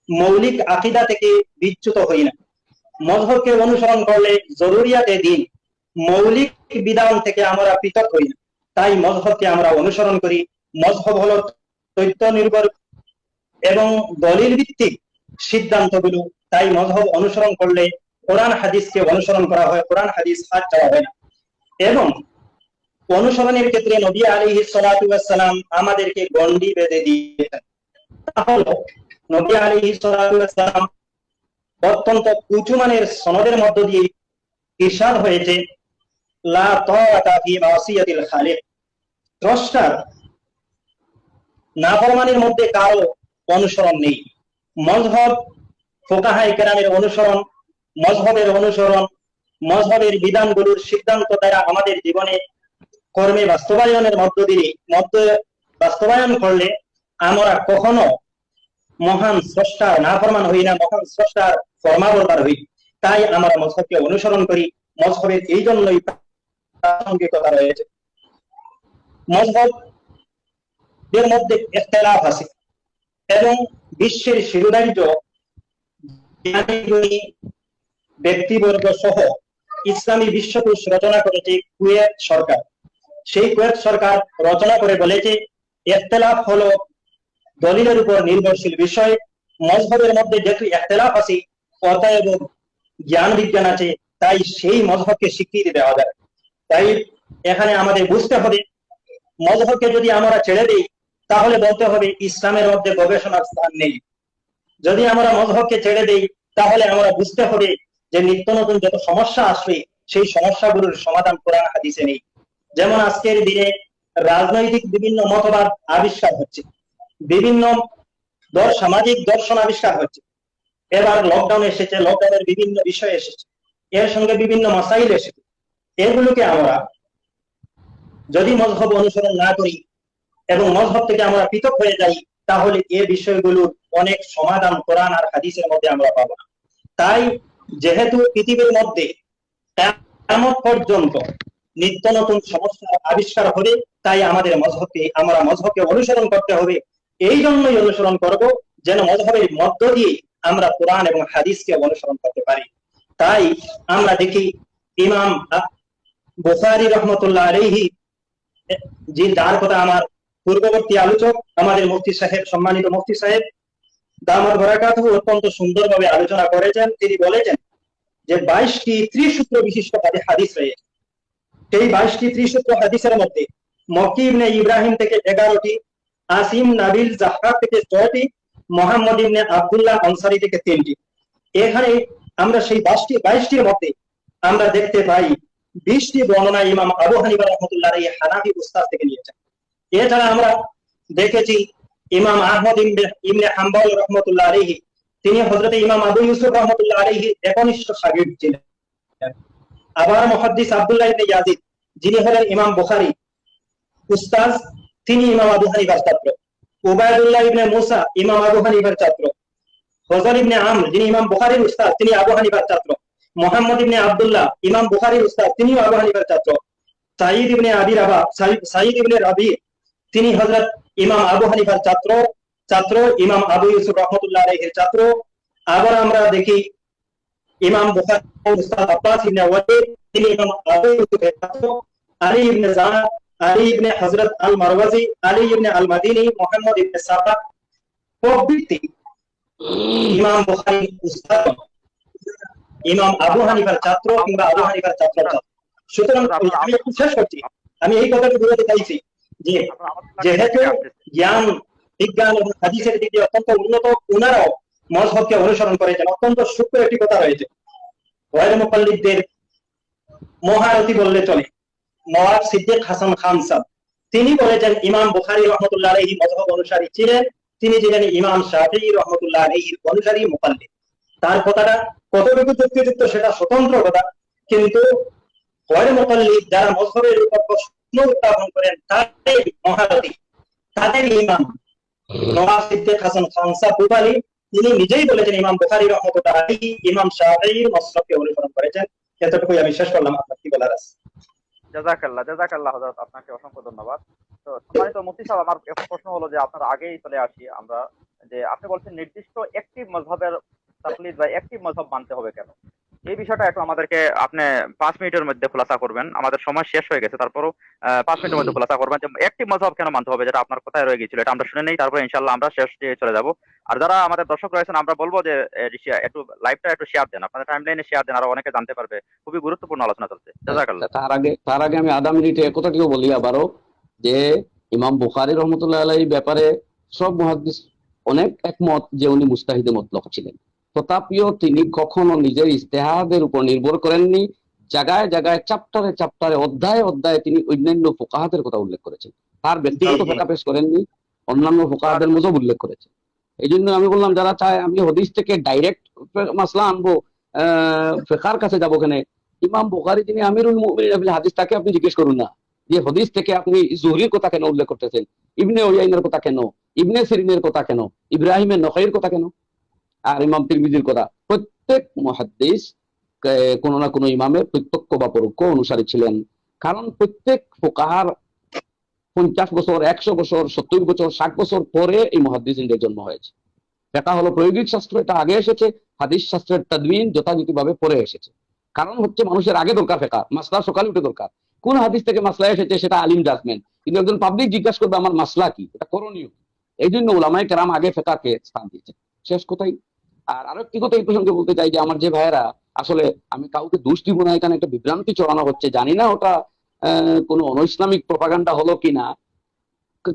মৌলিক আকীদা থেকে বিচ্যুত হই না, মযহবকে অনুসরণ করলে জরুরিয়াতে দ্বীন, মৌলিক বিধান থেকে আমরা পৃথক হই না, তাই মযহবকে আমরা অনুসরণ করি। মযহব হলো তথ্য নির্ভর এবং দলিল ভিত্তিক সিদ্ধান্তগুলো, তাই মযহব অনুসরণ করলে কোরআন হাদিসকে অনুসরণ করা হয়, কোরআন হাদিস হাত ছাড়া হয় না। এবং অনুসরণের ক্ষেত্রে নবী আলাইহিস সালাতু ওয়াস সালাম আমাদেরকে গণ্ডি বেঁধে দিয়েছেন। তাহলে নবী আলাইহিস সালাতু ওয়াস সালাম অত্যন্ত উঁচু মানের সনদের মধ্য দিয়ে ইরশাদ হয়েছে, লা তাআতা ফি মাসিয়াতিল খালিক, স্রষ্টার নাফরমানির মধ্যে কারো অনুসরণ নেই। মজহব ফুকাহায়ে কেরামের অনুসরণ, মজহবের অনুসরণ, মজহবের বিধানগুলোর সিদ্ধান্ত দ্বারা আমাদের জীবনে কর্মে বাস্তবায়নের মধ্য বাস্তবায়ন করলে আমরা কখনো মহান স্রষ্টার নাফরমান হই না, মহান স্রষ্টার ফরমাবরদার হই। তাই আমরা মজহবকে অনুসরণ করি। মজহবের এই জন্যই প্রাসঙ্গিকতা রয়েছে। মজহবের মধ্যে ইখতিলাফ আছে এবং বিশ্বের শিরোধার্য জ্ঞানী ব্যক্তিবর্গ সহ ইসলামী বিশ্বকোষ রচনা করেছে কুয়েত সরকার। সেই কুয়েত সরকার রচনা করে বলেছে ইখতিলাফ হলো দলিলের উপর নির্ভরশীল বিষয়। মজহবের মধ্যে যেহেতু ইখতিলাফ আছে, অতএব জ্ঞান বিজ্ঞান আছে, তাই সেই মজহবকে স্বীকৃতি দেওয়া যায়। তাই এখানে আমাদের বুঝতে হবে, মজহবকে যদি আমরা ছেড়ে দিই তাহলে বলতে হবে ইসলামের মধ্যে গবেষণার স্থান নেই। যদি আমরা মজহবকে ছেড়ে দিই তাহলে আমরা বুঝতে হবে যে নিত্য নতুন যত সমস্যা আসবে সেই সমস্যাগুলোর সমাধান কোরআন হাদিসে নেই। যেমন আজকের দিনে রাজনৈতিক বিভিন্ন মতবাদ আবিষ্কার হচ্ছে, বিভিন্ন সামাজিক দর্শন আবিষ্কার হচ্ছে। এবার লকডাউন এসেছে, লকডাউনের বিভিন্ন বিষয় এসেছে, এর সঙ্গে বিভিন্ন মাসাইল এসেছে। এগুলোকে আমরা যদি মজহব অনুসরণ না করি এবং মজহব থেকে আমরা পৃথক হয়ে যাই তাহলে এই বিষয়গুলোর অনেক সমাধান কোরআন আর হাদিসের মধ্যে আমরা পাবো না। তাই যেহেতু পৃথিবীর মধ্যে কিয়ামত পর্যন্ত নিত্য নতুন সমস্যার আবিষ্কার হবে, তাই আমাদের মজহবকে অনুসরণ করতে হবে। এই জন্যই অনুসরণ করব যেন মজহবের মধ্য দিয়ে আমরা কোরআন এবং হাদিসকে অনুসরণ করতে পারি। তাই আমরা দেখি ইমাম বুখারী রহমতুল্লাহ আলাইহি, যে যার কথা আমার পূর্ববর্তী আলোচক আমাদের মুফতি সাহেব, সম্মানিত মুফতি সাহেব দামাত বারাকাতুহু অত্যন্ত সুন্দরভাবে আলোচনা করেছেন। তিনি বলেছেন যে 22টি ত্রিসূত্র বিশিষ্ট হাদিস রয়েছে। সেই 22টি ত্রিসূত্র হাদিসের মধ্যে মক্কি ইবনে ইব্রাহিম থেকে 11টি, আসিম নাবিল জাহরাত থেকে 6টি, মোহাম্মদ ইবনে আব্দুল্লাহ আনসারী থেকে 3টি। এখানে আমরা সেই 22টির মধ্যে আমরা দেখতে পাই 20টি বর্ণনা ইমাম আবু হানিফা রাহমাতুল্লাহ আলাইহি হানাফি উস্তাদ থেকে নিয়েছেন। এছাড়া আমরা দেখেছি ইমাম আহমদ ইবনে হাম্বল রহমতুল্লাহ আলাইহি, তিনি হযরত ইমাম আবু ইউসুফ রহমতুল্লাহ আলাইহি একনিষ্ঠ শাগির্দ ছিলেন। আবার মুহাদ্দিস আব্দুল্লাহ ইবনে ইয়াজিদ, যিনি হলেন ইমাম বুখারী উস্তাদ, তিনি ইমাম আবু হানিফার ছাত্র। উবাইদুল্লাহ ইবনে মুসা ইমাম আবু হানিফার ছাত্র। ফজল ইবনে আমর, যিনি ইমাম বুখারীর উস্তাদ, তিনি আবু হানিফার ছাত্র। মুহাম্মদ ইবনে আব্দুল্লাহ ইমাম বুখারীর উস্তাদ, তিনিও আবু হানিফার ছাত্র। সাঈদ ইবনে রাবি, তিনি হযরত ইমাম আবু হানিফার ছাত্র ইমাম আবু ইউসুফ রাহমাতুল্লাহ আলাইহির ছাত্র। আবার আমরা দেখি ইমাম বুখারীর উস্তাদ আব্বাস ইবনে ওয়ালিদ, তিনি ইমাম আবু ইউসুফের ছাত্র। আলী ইবনে জাদ, আলী ইবনে হযরত আল মারওয়াজি, আলী ইবনে আল মাদিনী, মুহাম্মদ ইবনে সাবাক প্রভৃতি ইমাম বুখারীর উস্তাদ ইমাম আবু হানিফার ছাত্র কিংবা আবু হানিফার ছাত্র। সুতরাং আমি একটু শেষ করছি, আমি এই কথাটা বলতে চাইছি যে যেহেতু জ্ঞান বিজ্ঞান এবং হাদিসের দিক দিয়ে অত্যন্ত উন্নত, ওনারাও মজহবকে অনুসরণ করেছেন। অত্যন্ত সূক্ষ্ম একটি কথা রয়েছে, ওয়াইল মুকাল্লিদদের মহারথী বললে চলে, নওয়াব সিদ্দিক হাসান খান সাহেব, তিনি বলেছেন ইমাম বুখারী রহমতুল্লাহ আলাইহি মজহব অনুসারী ছিলেন, তিনি ছিলেন ইমাম শাফিঈ রহমতুল্লাহ আলাইহির অনুসারী মুকাল্লিদ। তার কথাটা কতটুকু যুক্তিযুক্ত সেটা স্বতন্ত্র কথা, কিন্তু ওয়াইল মুকাল্লিদ যারা মজহবের উপর প্রশ্ন উত্থাপন করেন তাদের মহারথী, তাদের ইমাম নওয়াব সিদ্দিক হাসান খান সাহেব বুখারী, তিনি নিজেই বলেছেন ইমাম বুখারী রহমতুল্লাহ আলাইহি ইমাম শাফিঈর মাসলাককে অনুসরণ করেছেন। এতটুকুই আমি শেষ করলাম। আপনার কি বলার আছে? জাযাকাল্লাহ হযরত, আপনাকে অসংখ্য ধন্যবাদ। তো সম্মানিত মুফতি সাহেব, আমার একটা প্রশ্ন হলো যে আপনার আগেই চলে আসি আমরা, যে আপনি বলছেন নির্দিষ্ট একটি মযহবের তাকলিদ বা একটি মযহব মানতে হবে কেন? এই বিষয়টা একটু আমাদেরকে আপনি 5 মিনিটের মধ্যে খোলাসা করবেন। আমাদের সময় শেষ হয়ে গেছে, তারপরও 5 মিনিটের মধ্যে খোলাসা করবেন যে একটি মযহব কেন মানতে হবে, যেটা আপনার কথায় রয়ে গিয়েছিল। এটা আমরা শুনে নেই, তারপরে ইনশাআল্লাহ আমরা শেষ দিয়ে চলে যাব। আর যারা আমাদের দর্শক রয়েছেন, আমরা বলবো যে একটু লাইভটা একটু শেয়ার দেন, আপনাদের টাইমলাইনে শেয়ার দেন, আরো অনেকে জানতে পারবে। খুবই গুরুত্বপূর্ণ আলোচনা চলছে। জাযাকাল্লাহ। তার আগে আমি আধা মিনিটে কথাটিও বলি আবারও, যে ইমাম বুখারী রহমতুল্লাহ আলাইহির ব্যাপারে সব মুহাদ্দিস অনেক একমত যে উনি মুজতাহিদে মুতলাক ছিলেন। তথাপিও তিনি কখনো নিজের ইজতিহাদের উপর নির্ভর করেননি। জায়গায় জায়গায় চ্যাপ্টারে অধ্যায়ে তিনি অন্যান্য ফুকাহাদের কথা উল্লেখ করেছেন। তার ব্যক্তিগত ফতোয়া পেশ করেননি, অন্যান্য ফুকাহাদের মজহব উল্লেখ করেছেন। এই জন্য আমি বললাম যারা চায় আমি হাদিস থেকে ডাইরেক্ট মাসলা আনবো, ফিকহার কাছে যাবো, কেন ইমাম বুখারী তিনি আমিরুল মুমিনিন ফিল হাদিস, তাকে আপনি জিজ্ঞেস করুন না যে হাদিস থেকে আপনি জুহরির কথা কেন উল্লেখ করতেছেন, ইবনে উয়াইনার কথা কেন, ইবনে সিরিনের কথা কেন, ইব্রাহিমের নখঈর কথা কেন, আর ইমাম তিরমিজির কথা। প্রত্যেক মুহাদ্দিস কোনো না কোনো ইমামের প্রত্যক্ষ বা পরোক্ষ অনুসারী ছিলেন। কারণ প্রত্যেক ফুকাহার 50 বছর, 100 বছর, 70 বছর, 60 বছর পরে এই মুহাদ্দিসিনদের জন্ম হয়েছে। এটা হলো প্রায়োগিক শাস্ত্র, এটা আগে এসেছে। হাদিস শাস্ত্রের তাদবিন যথাযথভাবে পরে এসেছে। কারণ হচ্ছে মানুষের আগে দরকার ফিকহ, মাসলা সকালে উঠে দরকার। কোন হাদিস থেকে মাসলা এসেছে সেটা আলিম জাজমেন্ট, কিন্তু একজন পাবলিক জিজ্ঞাসা করবে আমার মাসলা কি, এটা করণীয়। এই জন্য উলামায়ে কেরাম আগে ফিকহকে স্থান দিয়েছেন। শেষ কথাই। আর আরো একটি কথা এই প্রসঙ্গে বলতে চাই যে আমার যে ভাইয়েরা, আসলে আমি কাউকে দোষ দিব না, এখানে একটা বিভ্রান্তি চড়ানো হচ্ছে, জানি না ওটা কোনো অনইসলামিক প্রপাগান্ডা হলো কিনা।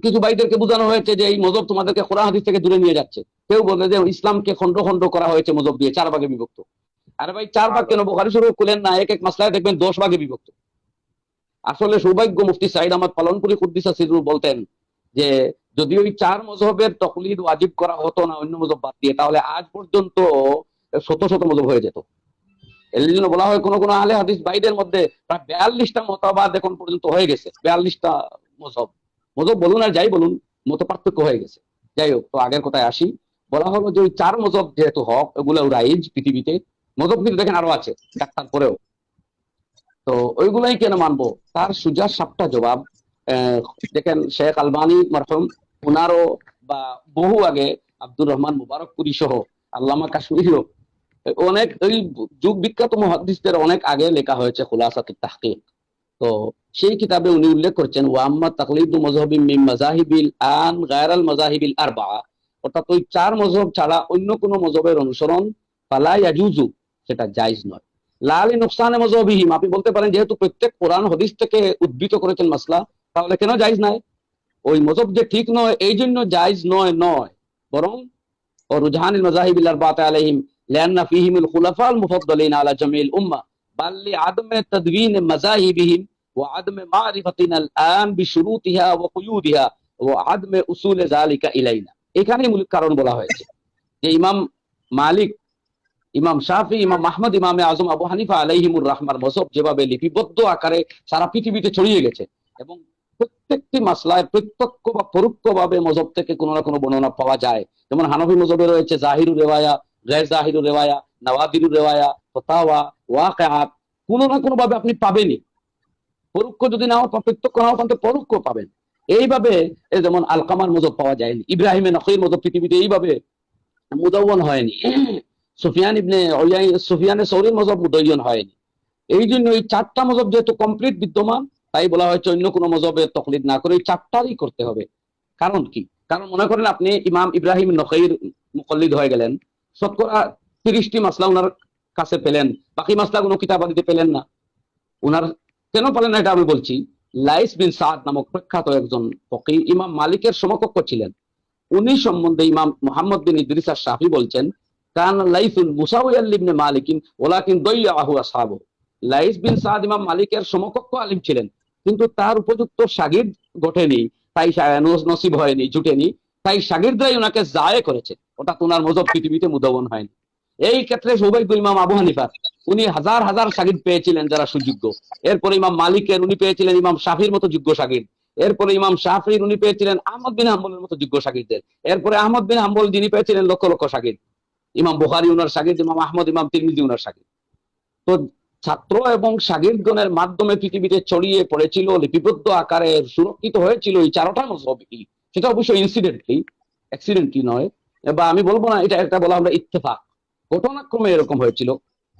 কিছু ভাইদেরকে বোঝানো হয়েছে যে এই মজহব তোমাদেরকে কোরআন হাদিস থেকে দূরে নিয়ে যাচ্ছে। কেউ বলে যে ইসলামকে খন্ড খন্ড করা হয়েছে মজহব দিয়ে, 4 ভাগে বিভক্ত। আরে ভাই 4 ভাগ কেন, বুখারী শরীফ খুলেন না, এক এক মাসলায় দেখবেন 10 ভাগে বিভক্ত। আসলে সৌভাগ্য মুফতি সাইদ আহমদ পালনপুরি কুদ্দিসা সিররুহু বলতেন যে যদি ওই 4 মজহবের তাকলিদ ওয়াজিব করা হতো না অন্য মজহব বাদ দিয়ে, তাহলে আজ পর্যন্ত শত শত মজহব হয়ে যেত। এর জন্য বলা হয় কোন কোন আহলে হাদিস ভাইদের মধ্যে প্রায় 42টা মতবাদ এখন পর্যন্ত হয়ে গেছে। 42টা মজহব, মজহব বলুন আর যাই বলুন, মত পার্থক্য হয়ে গেছে। যাই হোক, তো আগের কথায় আসি। বলা হলো যে ওই 4 মজহব যেহেতু হক, এগুলো রাইজ পৃথিবীতে। মজহব কিন্তু দেখেন আরো আছে ডাক্তার পরেও, তো ওইগুলাই কেন মানবো? তার সুজা 7টা জবাব। দেখেন শেখ আলবানী মারহুম, উনারও বা বহু আগে আব্দুর রহমান মুবারকপুরী সহ আল্লামা কাশ্মীরিও অনেক ওই যুগ বিখ্যাত মুহাদ্দিসদের অনেক আগে লেখা হয়েছে খুলাসাতুত তাহকিক। তো সেই কিতাবে উনি উল্লেখ করছেন ওয়াম্মা তাকলিদু মাযহাবিন মিন মাযাহিবিল আন গায়রাল মাযাহিবিল আরবাআ, অর্থাৎ ওই 4 মযহব ছাড়া অন্য কোনো মযহবের অনুসরণ ফালা ইয়াজুজু, সেটা জায়েজ নয়। লা লি নুকসানে মাযহাবিহিম, আপনি বলতে পারেন যেহেতু প্রত্যেক কোরআন হাদিস থেকে উদ্ধৃত করেছেন মাসলা, তাহলে কেন জায়েজ নাই? ওই মযহব যে ঠিক নয় এই জন্য জায়েজ নয়, বরং ও রুজহানিল মাযাহিবিল আরবাআতি আলাইহিম লিআন্না ফীহিমুল খুলাফাল মুফাদ্দালিন আলা জামিল উম্মাহ বাল লিআদমি তাদবিন মাযাহিবিহিম ওয়া আদমি মারিফাতিনা আল-আন বিশুরুতিহা ওয়া কুয়ুদিহা ওয়া আদমি উসুল যালিকা ইলাইনা। এখানেই মূল কারণ বলা হয়েছে যে ইমাম মালিক, ইমাম শাফি, ইমাম আহমদ, ইমামে আজম আবু হানিফা আলাইহিমুর রাহমার মযহব যেভাবে লিপিবদ্ধ আকারে সারা পৃথিবীতে ছড়িয়ে গেছে এবং প্রত্যেকটি মাসলায় প্রত্যক্ষ বা পরোক্ষভাবে মযহব থেকে কোনো না কোনো বর্ণনা পাওয়া যায়। যেমন হানফি মযহবে রয়েছে জাহিরুর রিওয়ায়া, গায়র জাহিরুর রিওয়ায়া, নওয়াদিরুর রিওয়ায়া, ফতাওয়া, ওয়াকিআত, কোনো না কোনো ভাবে আপনি পাবেনই। পরোক্ষ যদি নাও, প্রত্যক্ষ নাও পান, পরোক্ষ পাবেন। এইভাবে যেমন আলকামার মযহব পাওয়া যায়নি, ইব্রাহিমের নখঈর মযহব পৃথিবীতে এইভাবে মুদাওয়ান হয়নি, সুফিয়ানে সৌরির মযহব মুদাওয়ান হয়নি। এই জন্য এই 4টা মযহব যেহেতু কমপ্লিট বিদ্যমান, তাই বলা হয়েছে অন্য কোনো মযহবের তাকলিদ না করে এই 4টারই করতে হবে। কারণ কি? কারণ মনে করেন আপনি ইমাম ইব্রাহিম নখঈর মুকল্লিদ হয়ে গেলেন, শতকরা 30টি মাসলা ওনার কাছে পেলেন, বাকি মাসলাগুলো কিতাবাদিতে পেলেন না। ওনার কেন পেলেন না এটা আমি বলছি। লাইস বিন সাদ নামক প্রখ্যাত একজন ফকিহ ইমাম মালিকের সমকক্ষ ছিলেন, উনি সম্বন্ধে ইমাম মুহাম্মদ বিন ইদরিস আশ-শাফি বলছেন কান লাইসুল মুসাউইয়াল ইবনে মালিকিন ওয়ালাকিন দাইয়াহু আসহাবু। লাইস বিন সাদ ইমাম মালিকের সমকক্ষ আলিম ছিলেন, কিন্তু তার উপযুক্ত শাগির্দ ঘটেনি, তাই নসিব হয়নি, জুটেনি, তাই শাগির্দরাই ওনাকে জায়ে করেছে, অর্থাৎ ওনার মযহব পৃথিবীতে মুদাওয়ান হয়নি। এই ক্ষেত্রে সৌভাগ্য ইমাম আবু হানিফার, উনি হাজার হাজার শাগির্দ পেয়েছিলেন যারা সুযোগ্য। এরপরে ইমাম মালিকের উনি পেয়েছিলেন ইমাম শাফির মতো যোগ্য শাগির্দ। এরপরে ইমাম শাফির উনি পেয়েছিলেন আহমদ বিন হাম্বলের মতো যোগ্য শাগির্দের। এরপরে আহমদ বিন হাম্বল যিনি পেয়েছিলেন লক্ষ লক্ষ শাগির্দ। ইমাম বুখারী উনার শাগির্দ, ইমাম আহমদ, ইমাম তিরমিজি উনার শাগির্দ। তো ছাত্র এবং শাগির্দগণের মাধ্যমে পৃথিবীতে ছড়িয়ে পড়েছিল, লিপিবদ্ধ আকারে সুরক্ষিত হয়েছিল এই 4টা মযহব। সেটা অবশ্যই অ্যাক্সিডেন্টলি নয়, বা আমি বলবো না এটা একটা বলা আমরা ইত্তেফাক, ঘটনাক্রমে এরকম হয়েছিল,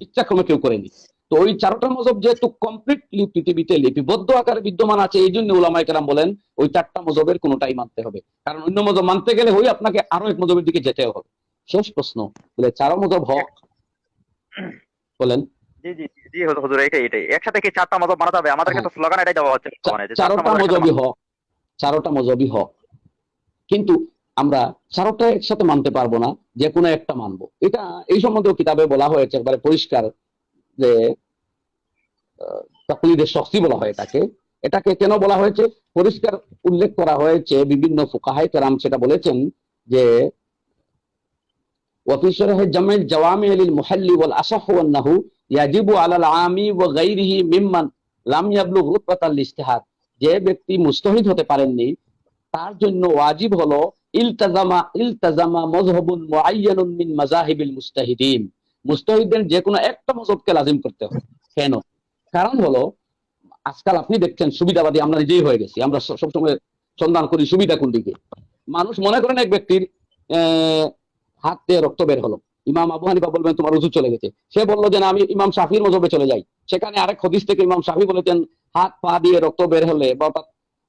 ইচ্ছাক্রমে কেউ করেনি। তো ওই 4টা মযহব যেহেতু কমপ্লিটলি পৃথিবীতে লিপিবদ্ধ আকারে বিদ্যমান আছে, এই জন্য উলামায়ে কেরাম বলেন ওই 4টা মযহবের কোনোটাই মানতে হবে, কারণ অন্য মযহব মানতে গেলে ওই আপনাকে আরো এক মযহবের দিকে যেতে হবে। শেষ প্রশ্ন, বলে 4 মযহব হক বলেন? জি জি জি হুজুর, এটাই একসাথে কি 4টা মযহব মানা যাবে? আমাদেরকে তো স্লোগান এটাই দেওয়া হচ্ছে বর্তমানে যে 4টা মযহবই হক, 4টা মযহবই হক, কিন্তু আমরা 4টা একসাথে মানতে পারবো না, যে কোনো একটা মানবো। এটা এই সম্বন্ধেও কিতাবে বলা হয়েছে একবারে পরিষ্কার যে তাকলিদের শখসি বলা হয় এটাকে। এটাকে কেন বলা হয়েছে পরিষ্কার উল্লেখ করা হয়েছে, বিভিন্ন ফুকাহায়ে কেরাম সেটা বলেছেন যে وفي شرح جمع الجوامع للمحل والأصح أنه يجب على العامي وغيره ممن لم يبلغ رتبة الاجتهاد, যে ব্যক্তি মুজতাহিদ হতে পারেননি তার জন্য ওয়াজিব হলো ইলতাজামা মাযহাবুন মুআয়্যানুন মিন মাযাহিবিল মুজতাহিদিন, মুজতাহিদদের যে কোনো একটা মাযহাবকে লাজিম করতে হবে। কেন? কারণ হলো আজকাল আপনি দেখছেন সুবিধাবাদী আমরা নিজেই হয়ে গেছি, আমরা সবসময় সন্ধান করি সুবিধা কোন দিকে। মানুষ মনে করেন এক ব্যক্তির হাত দিয়ে রক্ত বের হলো, ইমাম আবু হানিফা বলবেন তোমার উযু চলে গেছে, সে বললো যে না আমি ইমাম শাফির মযহবে চলে যাই, সেখানে আরেক হাদিস থেকে ইমাম শাফি বলেছেন হাত পা দিয়ে রক্ত বের হলে বা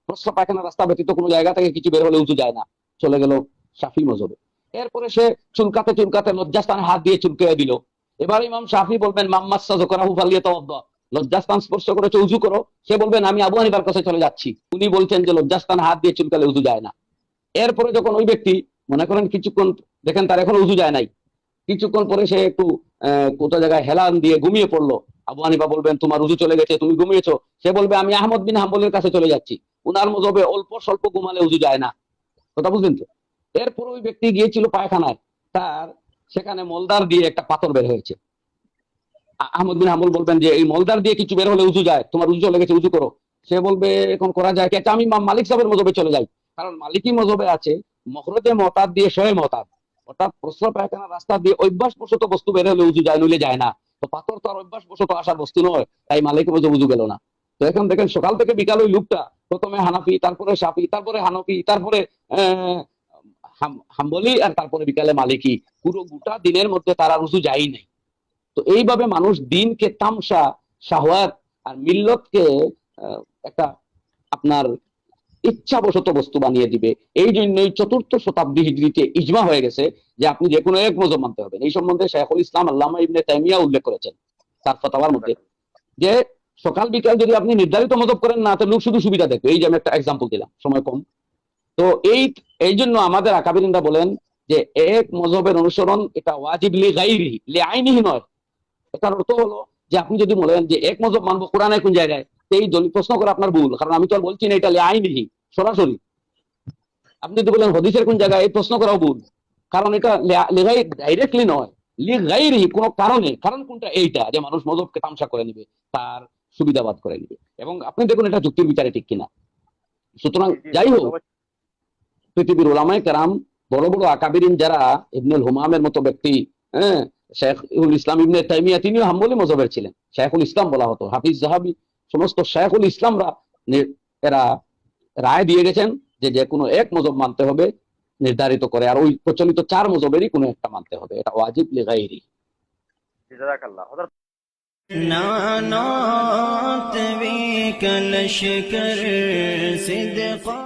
প্রস্রাব পায়খানা রাস্তা ব্যতীত কোনো জায়গা থেকে কিছু বের হলে উযু যায় না, চলে গেল শাফি মযহবে। এরপরে সে চুলকাতে চুলকাতে লজ্জাস্থানে হাত দিয়ে চুলকিয়ে দিল, এবার ইমাম শাফি বলবেন মাম্মাসা যকরাহু ফালিয়াতাওয়াদ্দা, লজ্জাস্থান স্পর্শ করেছে উযু করো, সে বলবেন আমি আবু হানিফার কাছে চলে যাচ্ছি, উনি বলছেন যে লজ্জাস্থানে হাত দিয়ে চুলকালে উযু যায় না। এরপরে যখন ওই ব্যক্তি মনে করেন কিছুক্ষণ দেখেন তার এখন উযু যায় নাই, কিছুক্ষণ পরে সে একটু কোথাও জায়গায় হেলান দিয়ে ঘুমিয়ে পড়লো, আবু হানিফা বলবেন তোমার উযু চলে গেছে তুমি ঘুমিয়েছো, সে বলবে আমি আহমদ বিন হাম্বলের কাছে চলে যাচ্ছি, উনার মযহবে অল্প স্বল্প ঘুমালে উযু যায় না। কথা বুঝলেন তো? এরপর ওই ব্যক্তি গিয়েছিল পায়খানায়, তার সেখানে মলদার দিয়ে একটা পাথর বের হয়েছে, আহমদ বিন হাম্বল বলবেন যে এই মলদার দিয়ে কিছু বের হলে উযু যায়, তোমার উযু চলে গেছে উযু করো, সে বলবে এখন করা যায় কি, আচ্ছা আমি মালিক সাহেবের মযহবে চলে যাই, কারণ মালিকি মযহবে আছে মখরজে মুতাদ দিয়ে শয়ে মুতাদ, অর্থাৎ প্রস্রাব পায়খানা রাস্তা দিয়ে অভ্যাসবশত বস্তু বের হলে উযু যায়, নইলে যায় না। তো পাথর তো আর অভ্যাসবশত আসার বস্তু নয়, তাই মালিকি মযহব উযু গেল না। তো এখন দেখেন সকাল থেকে বিকাল ওই লোকটা প্রথমে হানাফি, তারপরে শাফি, তারপরে হানফি, তারপরে হাম্বলি, আর তারপরে বিকালে মালিকি, পুরো গোটা দিনের মধ্যে তারা উযু যায়ই নাই। তো এইভাবে মানুষ দিনকে তামসা, শাহওয়াত আর মিল্লতকে একটা আপনার ইচ্ছাবশত বস্তু বানিয়ে দিবে। এই জন্যই 4th শতাব্দী হিজরিতে ইজমা হয়ে গেছে যে আপনি যে কোনো এক মযহব মানতে হবে। এই সম্বন্ধে শাইখুল ইসলাম আল্লামা ইবনে তাইমিয়া উল্লেখ করেছেন তার ফতোয়ার মধ্যে, যে সকাল বিকাল যদি আপনি নির্ধারিত মযহব করেন না, তো লোক শুধু সুবিধা দেখবে। এই যে আমি একটা এক্সাম্পল দিলাম, সময় কম। তো এই জন্য আমাদের আকাবিরিনরা বলেন যে এক মযহবের অনুসরণ এটা ওয়াজিব লি গায়রিহি, লি আইনিহি নয়। এটার অর্থ হলো যে আপনি যদি বলেন যে এক মযহব মানবো কোরআনে কোন জায়গায়, এই প্রশ্ন করে আপনার ভুল, কারণ আমি তো আর বলছি না এটা লি আইনিহি সরাসরি। আপনি যদি বলেন হাদিসের কোন জায়গায়, এই প্রশ্ন করাও ভুল, কারণ এটা ডাইরেক্টলি নয়, লি গায়রিহি কোন কারণে। কারণ কোনটা? এইটা যে মানুষ মযহবকে তামসা করে নিবে, তার সুবিধাবাদ করে নিবে। এবং আপনি দেখুন এটা যুক্তির বিচারে ঠিক কিনা। সুতরাং যাই হোক, পৃথিবীর উলামায়ে কেরাম বড় বড় আকাবিরিন যারা ইবনুল হুমামের মতো ব্যক্তি, হ্যাঁ, শাইখুল ইসলাম ইবনে তাইমিয়া তিনিও হাম্বলি মযহবের ছিলেন, শাইখুল ইসলাম বলা হতো, হাফিজ যাহাবি, সমস্ত শাইখুল ইসলামরা এরা রায় দিয়ে গেছেন যে যে কোনো এক মযহব মানতে হবে নির্ধারিত করে, আর ওই প্রচলিত 4 মযহবেরই কোনো একটা মানতে হবে, এটা ওয়াজিব লি গায়রি। জাযাকাল্লাহ। नानात भी कलश कर सिद्क़ा